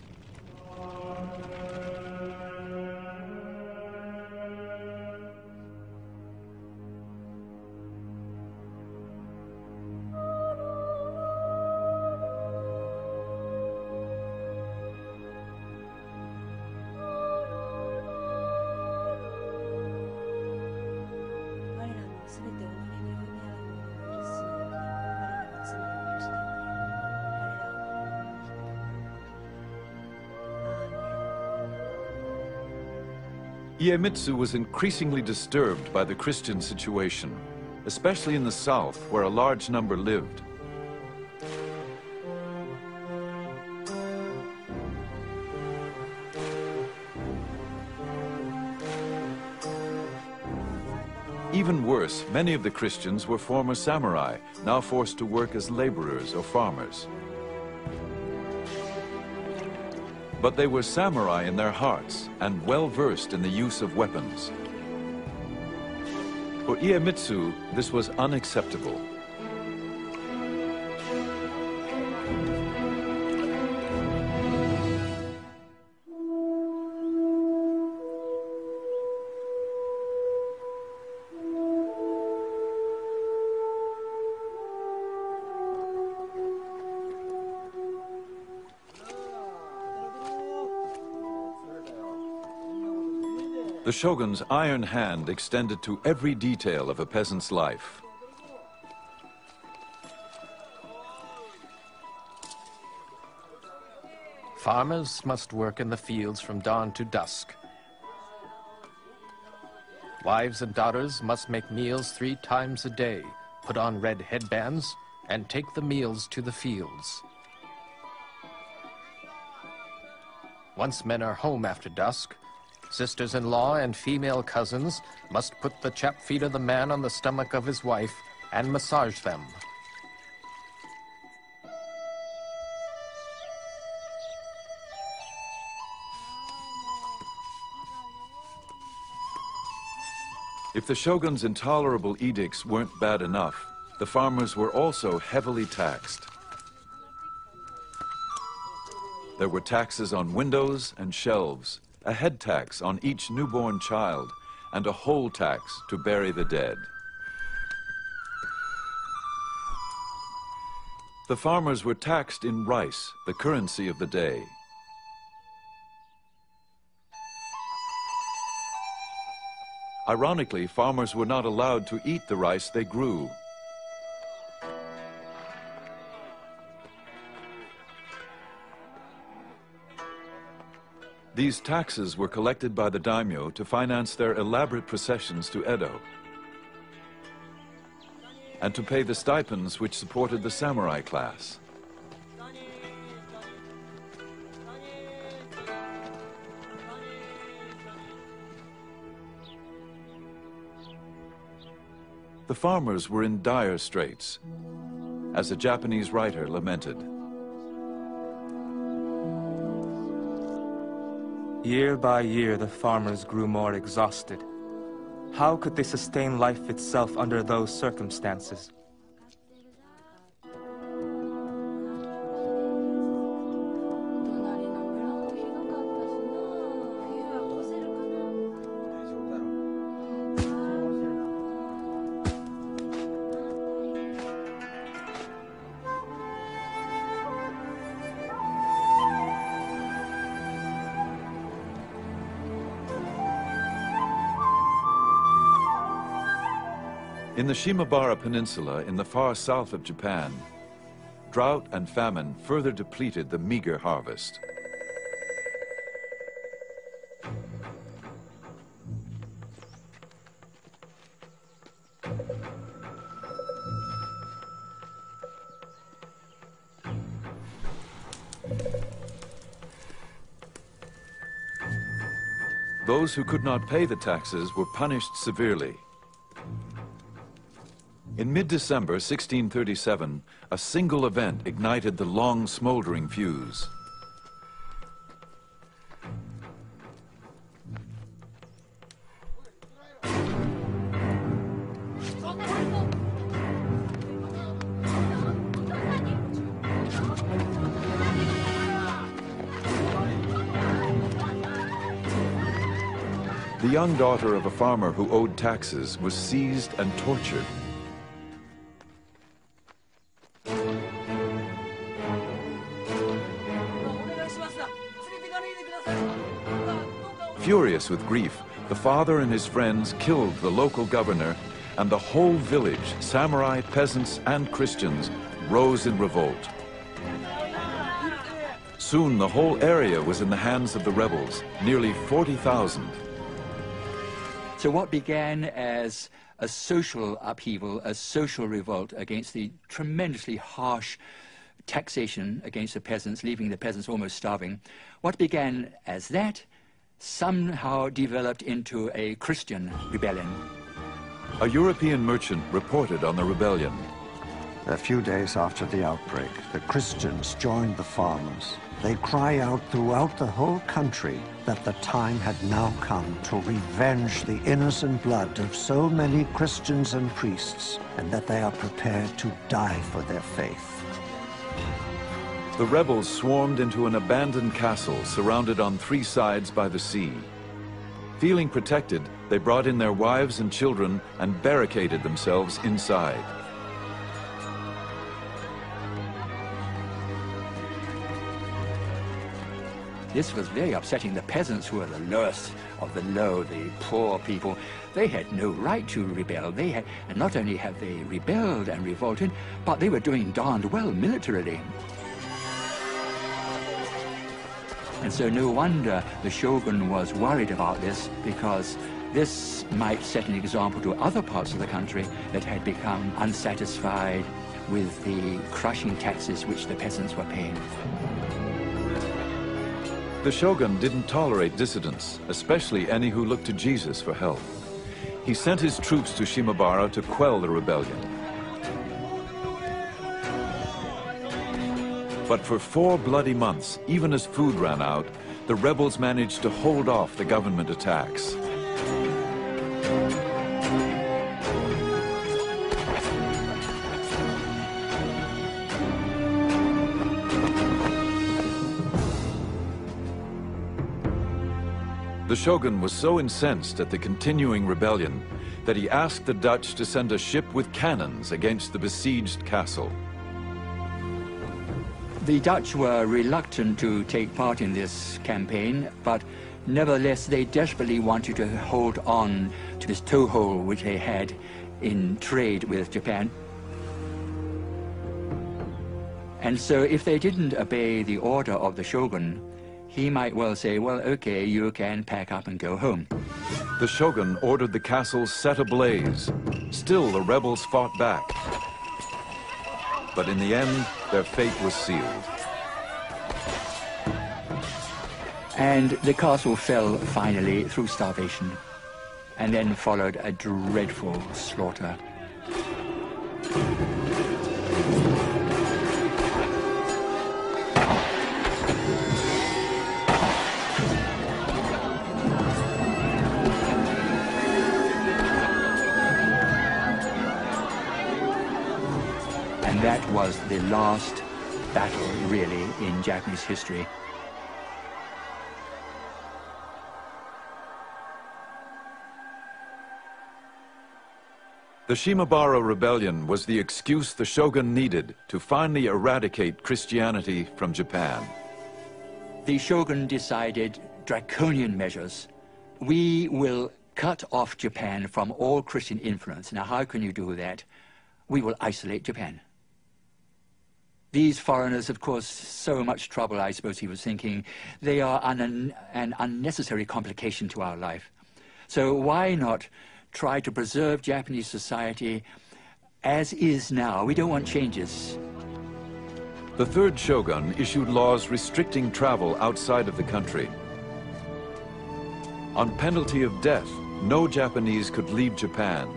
Iemitsu was increasingly disturbed by the Christian situation, especially in the south, where a large number lived. Even worse, many of the Christians were former samurai, now forced to work as laborers or farmers. But they were samurai in their hearts and well-versed in the use of weapons. For Iemitsu, this was unacceptable. The shogun's iron hand extended to every detail of a peasant's life. Farmers must work in the fields from dawn to dusk. Wives and daughters must make meals 3 times a day, put on red headbands, and take the meals to the fields. Once men are home after dusk, sisters-in-law and female cousins must put the chapped feet of the man on the stomach of his wife and massage them. If the shogun's intolerable edicts weren't bad enough, the farmers were also heavily taxed. There were taxes on windows and shelves, a head tax on each newborn child, and a whole tax to bury the dead. The farmers were taxed in rice, the currency of the day. Ironically, farmers were not allowed to eat the rice they grew. These taxes were collected by the daimyo to finance their elaborate processions to Edo, and to pay the stipends which supported the samurai class. The farmers were in dire straits, as a Japanese writer lamented. Year by year, the farmers grew more exhausted. How could they sustain life itself under those circumstances? In the Shimabara Peninsula in the far south of Japan, drought and famine further depleted the meager harvest. Those who could not pay the taxes were punished severely. In mid-December 1637, a single event ignited the long smoldering fuse. The young daughter of a farmer who owed taxes was seized and tortured. Furious with grief, the father and his friends killed the local governor, and the whole village, samurai, peasants, and Christians, rose in revolt. Soon the whole area was in the hands of the rebels, nearly 40,000. So what began as a social upheaval, a social revolt against the tremendously harsh taxation against the peasants, leaving the peasants almost starving, what began as that somehow developed into a Christian rebellion. A European merchant reported on the rebellion. A few days after the outbreak, the Christians joined the farmers. They cry out throughout the whole country that the time had now come to revenge the innocent blood of so many Christians and priests, and that they are prepared to die for their faith. The rebels swarmed into an abandoned castle surrounded on three sides by the sea. Feeling protected, they brought in their wives and children and barricaded themselves inside. This was very upsetting. The peasants, who were the lowest of the low, the poor people, they had no right to rebel. And not only have they rebelled and revolted, but they were doing darned well militarily. And so no wonder the shogun was worried about this, because this might set an example to other parts of the country that had become unsatisfied with the crushing taxes which the peasants were paying. The shogun didn't tolerate dissidents, especially any who looked to Jesus for help. He sent his troops to Shimabara to quell the rebellion. But for 4 bloody months, even as food ran out, the rebels managed to hold off the government attacks. The shogun was so incensed at the continuing rebellion that he asked the Dutch to send a ship with cannons against the besieged castle. The Dutch were reluctant to take part in this campaign, but Nevertheless, they desperately wanted to hold on to this toehold which they had in trade with Japan. And so if they didn't obey the order of the shogun, he might well say, well, okay, you can pack up and go home. The shogun ordered the castle set ablaze. Still, the rebels fought back. But in the end, their fate was sealed. And the castle fell finally through starvation. And then followed a dreadful slaughter. And that was the last battle, really, in Japanese history. The Shimabara Rebellion was the excuse the shogun needed to finally eradicate Christianity from Japan. The shogun decided draconian measures. We will cut off Japan from all Christian influence. Now, how can you do that? We will isolate Japan. These foreigners, of course, so much trouble, I suppose he was thinking. They are an unnecessary complication to our life. So why not try to preserve Japanese society as is now? We don't want changes. The third shogun issued laws restricting travel outside of the country. On penalty of death, no Japanese could leave Japan,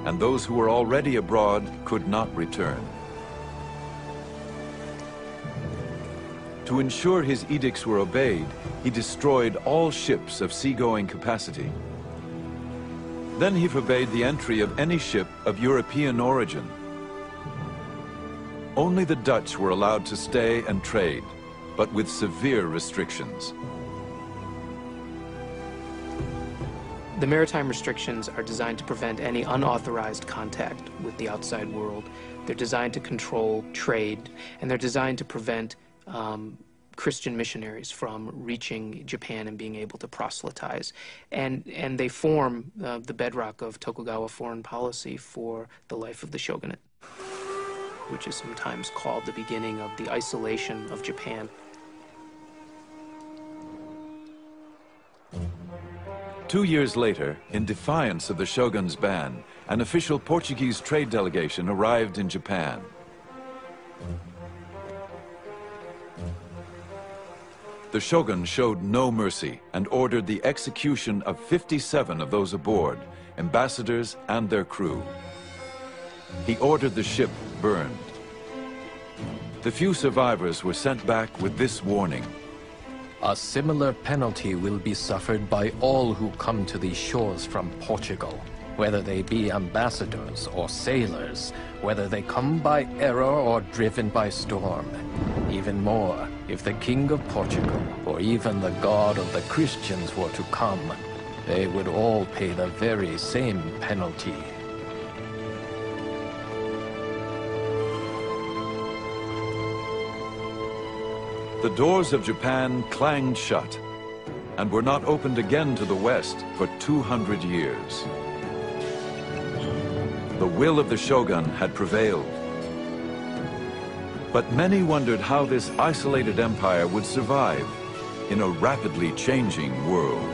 and those who were already abroad could not return. To ensure his edicts were obeyed, he destroyed all ships of seagoing capacity. Then he forbade the entry of any ship of European origin. Only the Dutch were allowed to stay and trade, but with severe restrictions. The maritime restrictions are designed to prevent any unauthorized contact with the outside world. They're designed to control trade, and they're designed to prevent Christian missionaries from reaching Japan and being able to proselytize. And they form the bedrock of Tokugawa foreign policy for the life of the shogunate, which is sometimes called the beginning of the isolation of Japan. Two years later, in defiance of the shogun's ban, an official Portuguese trade delegation arrived in Japan. The shogun showed no mercy and ordered the execution of 57 of those aboard, ambassadors and their crew. He ordered the ship burned. The few survivors were sent back with this warning. A similar penalty will be suffered by all who come to these shores from Portugal, whether they be ambassadors or sailors, whether they come by error or driven by storm. Even more, if the King of Portugal, or even the God of the Christians were to come, they would all pay the very same penalty. The doors of Japan clanged shut and were not opened again to the West for 200 years. The will of the shogun had prevailed. But many wondered how this isolated empire would survive in a rapidly changing world.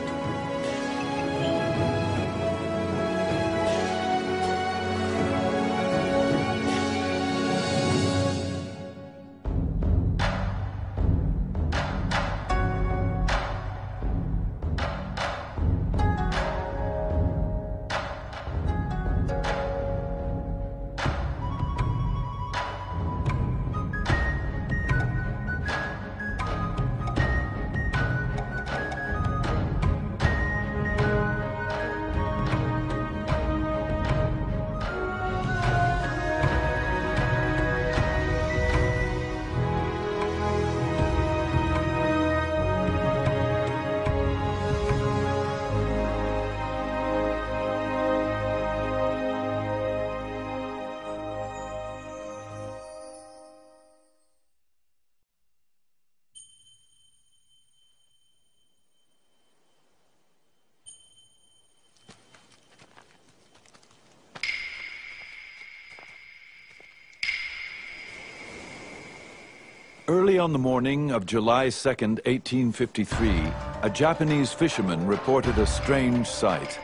Early on the morning of July 2nd, 1853, a Japanese fisherman reported a strange sight.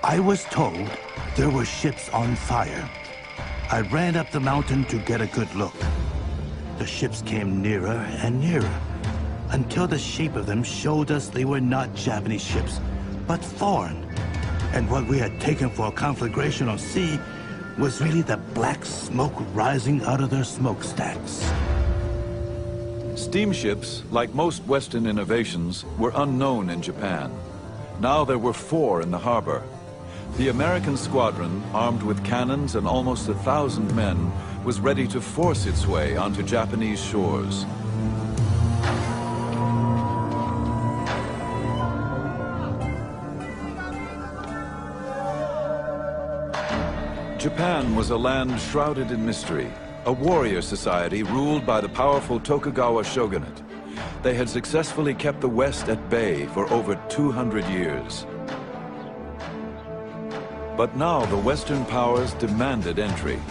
I was told there were ships on fire. I ran up the mountain to get a good look. The ships came nearer and nearer, until the shape of them showed us they were not Japanese ships, but foreign. And what we had taken for a conflagration on sea was really the black smoke rising out of their smokestacks. Steamships, like most Western innovations, were unknown in Japan. Now there were 4 in the harbor. The American squadron, armed with cannons and almost 1,000 men, was ready to force its way onto Japanese shores. Japan was a land shrouded in mystery, a warrior society ruled by the powerful Tokugawa shogunate. They had successfully kept the West at bay for over 200 years. But now the Western powers demanded entry.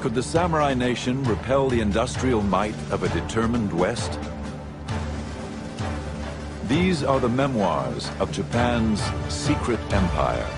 Could the samurai nation repel the industrial might of a determined West? These are the memoirs of Japan's secret empire.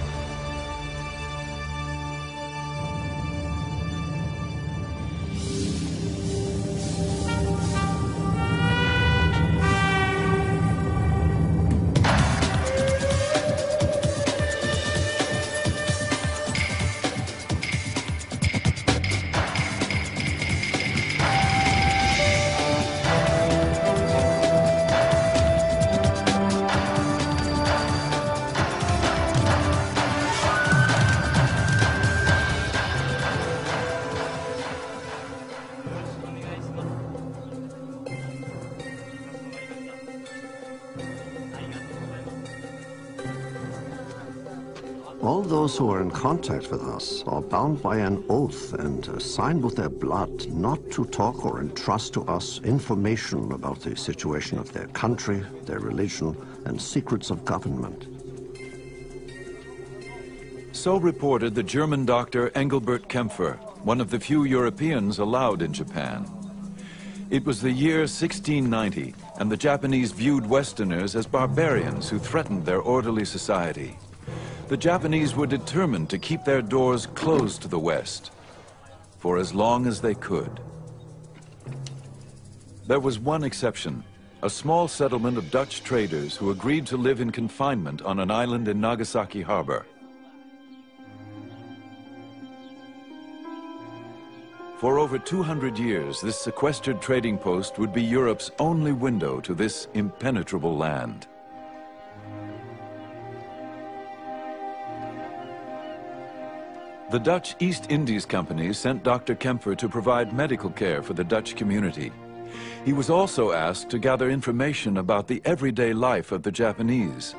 All those who are in contact with us are bound by an oath and signed with their blood not to talk or entrust to us information about the situation of their country, their religion, and secrets of government. So reported the German doctor Engelbert Kempfer, one of the few Europeans allowed in Japan. It was the year 1690, and the Japanese viewed Westerners as barbarians who threatened their orderly society. The Japanese were determined to keep their doors closed to the West for as long as they could. There was one exception, a small settlement of Dutch traders who agreed to live in confinement on an island in Nagasaki harbor. For over 200 years, this sequestered trading post would be Europe's only window to this impenetrable land. The Dutch East Indies Company sent Dr. Kempfer to provide medical care for the Dutch community. He was also asked to gather information about the everyday life of the Japanese.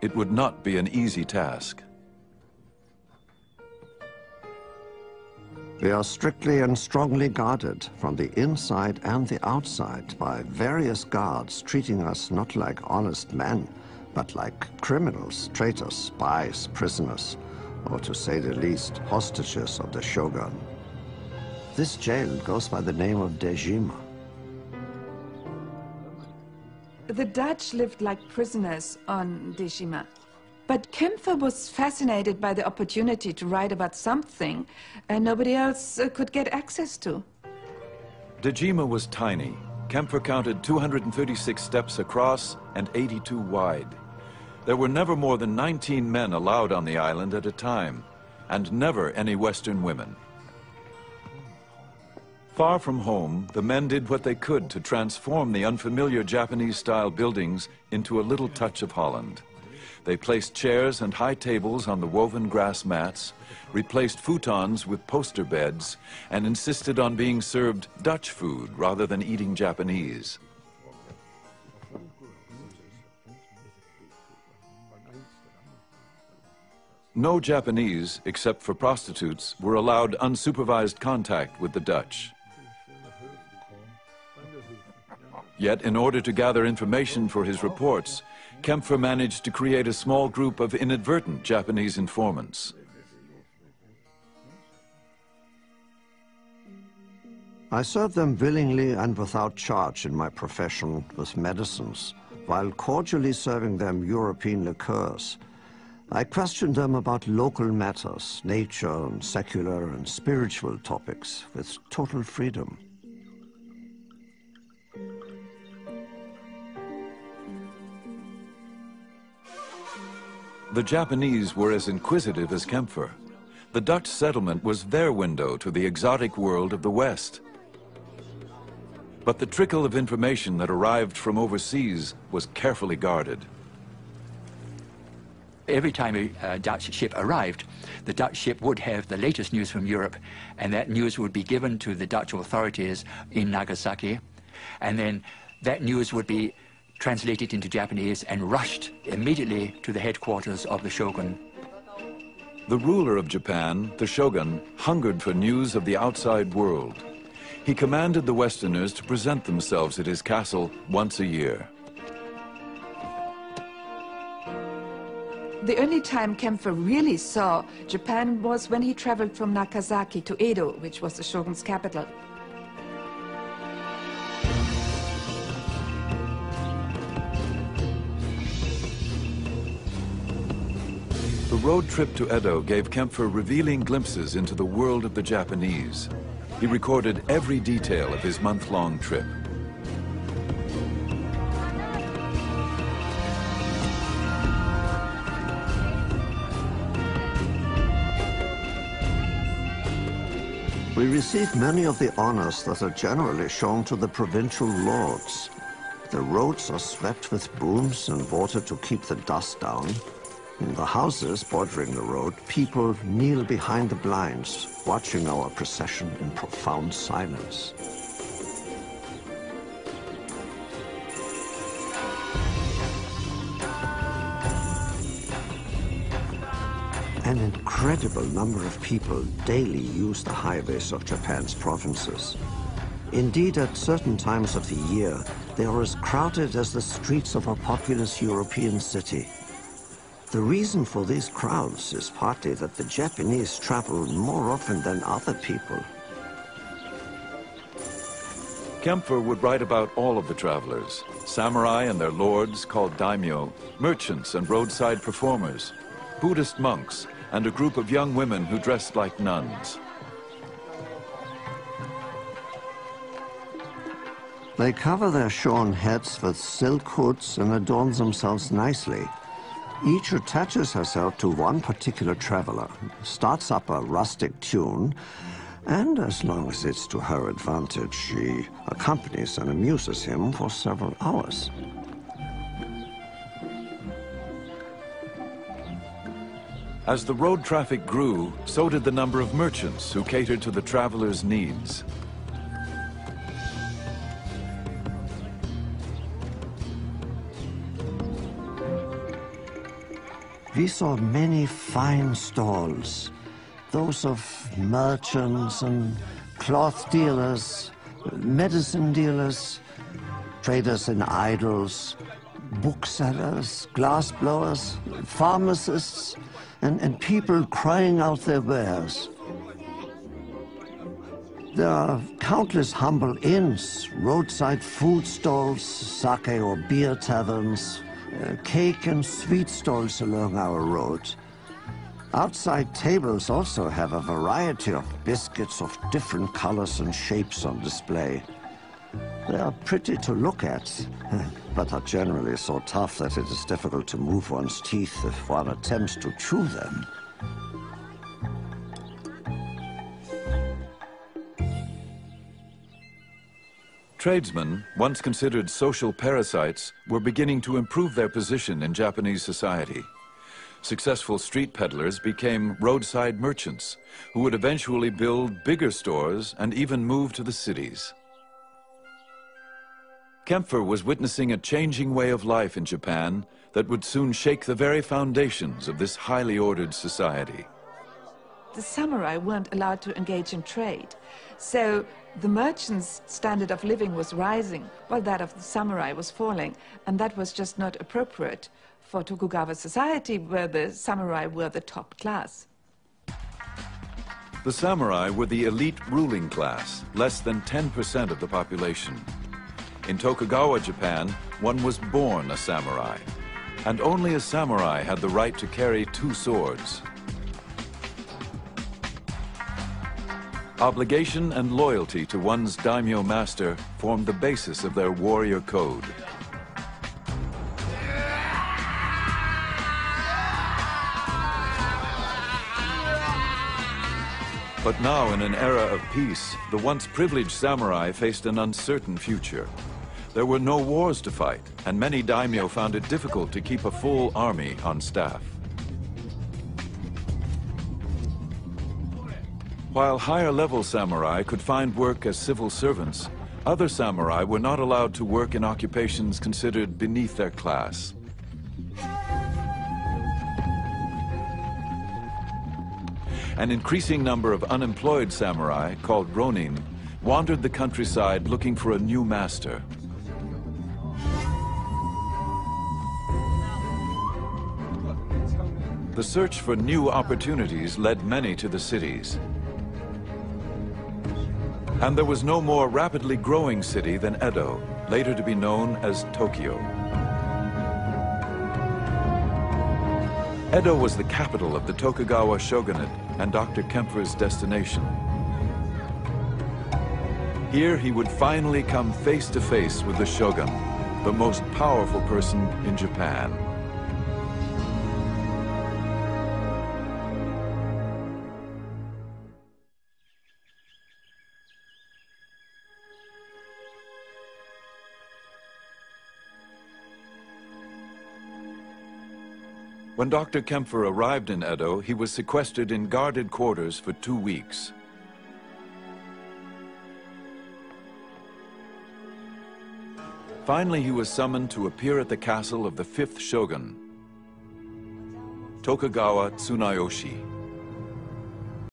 It would not be an easy task. We are strictly and strongly guarded from the inside and the outside by various guards treating us not like honest men, but like criminals, traitors, spies, prisoners, or to say the least, hostages of the shogun. This jail goes by the name of Dejima. The Dutch lived like prisoners on Dejima. But Kempfer was fascinated by the opportunity to write about something nobody else could get access to. Dejima was tiny. Kempfer counted 236 steps across and 82 wide. There were never more than 19 men allowed on the island at a time, and never any Western women. Far from home, the men did what they could to transform the unfamiliar Japanese-style buildings into a little touch of Holland. They placed chairs and high tables on the woven grass mats, replaced futons with poster beds, and insisted on being served Dutch food rather than eating Japanese. No Japanese, except for prostitutes, were allowed unsupervised contact with the Dutch. Yet, in order to gather information for his reports, Kempfer managed to create a small group of inadvertent Japanese informants. I served them willingly and without charge in my profession with medicines, while cordially serving them European liqueurs. I questioned them about local matters, nature and secular and spiritual topics, with total freedom. The Japanese were as inquisitive as Kempfer. The Dutch settlement was their window to the exotic world of the West. But the trickle of information that arrived from overseas was carefully guarded. Every time a Dutch ship arrived, the Dutch ship would have the latest news from Europe, and that news would be given to the Dutch authorities in Nagasaki, and then that news would be translated into Japanese and rushed immediately to the headquarters of the shogun. The ruler of Japan, the shogun, hungered for news of the outside world. He commanded the Westerners to present themselves at his castle once a year. The only time Kempfer really saw Japan was when he traveled from Nagasaki to Edo, which was the shogun's capital. The road trip to Edo gave Kempfer revealing glimpses into the world of the Japanese. He recorded every detail of his month-long trip. We received many of the honors that are generally shown to the provincial lords. The roads are swept with brooms and water to keep the dust down. In the houses bordering the road, people kneel behind the blinds, watching our procession in profound silence. An incredible number of people daily use the highways of Japan's provinces. Indeed, at certain times of the year, they are as crowded as the streets of a populous European city. The reason for these crowds is partly that the Japanese travel more often than other people. Kempfer would write about all of the travelers, samurai and their lords called daimyo, merchants and roadside performers, Buddhist monks, and a group of young women who dressed like nuns. They cover their shorn heads with silk hoods and adorn themselves nicely. Each attaches herself to one particular traveler, starts up a rustic tune, and as long as it's to her advantage, she accompanies and amuses him for several hours. As the road traffic grew, so did the number of merchants who catered to the travelers' needs. We saw many fine stalls, those of merchants and cloth dealers, medicine dealers, traders in idols, booksellers, glass blowers, pharmacists, and people crying out their wares. There are countless humble inns, roadside food stalls, sake or beer taverns, cake and sweet stalls along our road. Outside tables also have a variety of biscuits of different colors and shapes on display. They are pretty to look at, but are generally so tough that it is difficult to move one's teeth if one attempts to chew them. Tradesmen, once considered social parasites, were beginning to improve their position in Japanese society. Successful street peddlers became roadside merchants, who would eventually build bigger stores and even move to the cities. Kempfer was witnessing a changing way of life in Japan that would soon shake the very foundations of this highly ordered society. The samurai weren't allowed to engage in trade, so the merchants' standard of living was rising, while that of the samurai was falling, and that was just not appropriate for Tokugawa society, where the samurai were the top class. The samurai were the elite ruling class, less than 10% of the population. In Tokugawa, Japan, one was born a samurai, and only a samurai had the right to carry 2 swords. Obligation and loyalty to one's daimyo master formed the basis of their warrior code. But now, in an era of peace, the once privileged samurai faced an uncertain future. There were no wars to fight, and many daimyo found it difficult to keep a full army on staff. While higher-level samurai could find work as civil servants, other samurai were not allowed to work in occupations considered beneath their class. An increasing number of unemployed samurai, called ronin, wandered the countryside looking for a new master. The search for new opportunities led many to the cities. And there was no more rapidly growing city than Edo, later to be known as Tokyo. Edo was the capital of the Tokugawa shogunate and Dr. Kempfer's destination. Here he would finally come face to face with the shogun, the most powerful person in Japan. When Dr. Kempfer arrived in Edo, he was sequestered in guarded quarters for 2 weeks. Finally, he was summoned to appear at the castle of the 5th shogun, Tokugawa Tsunayoshi.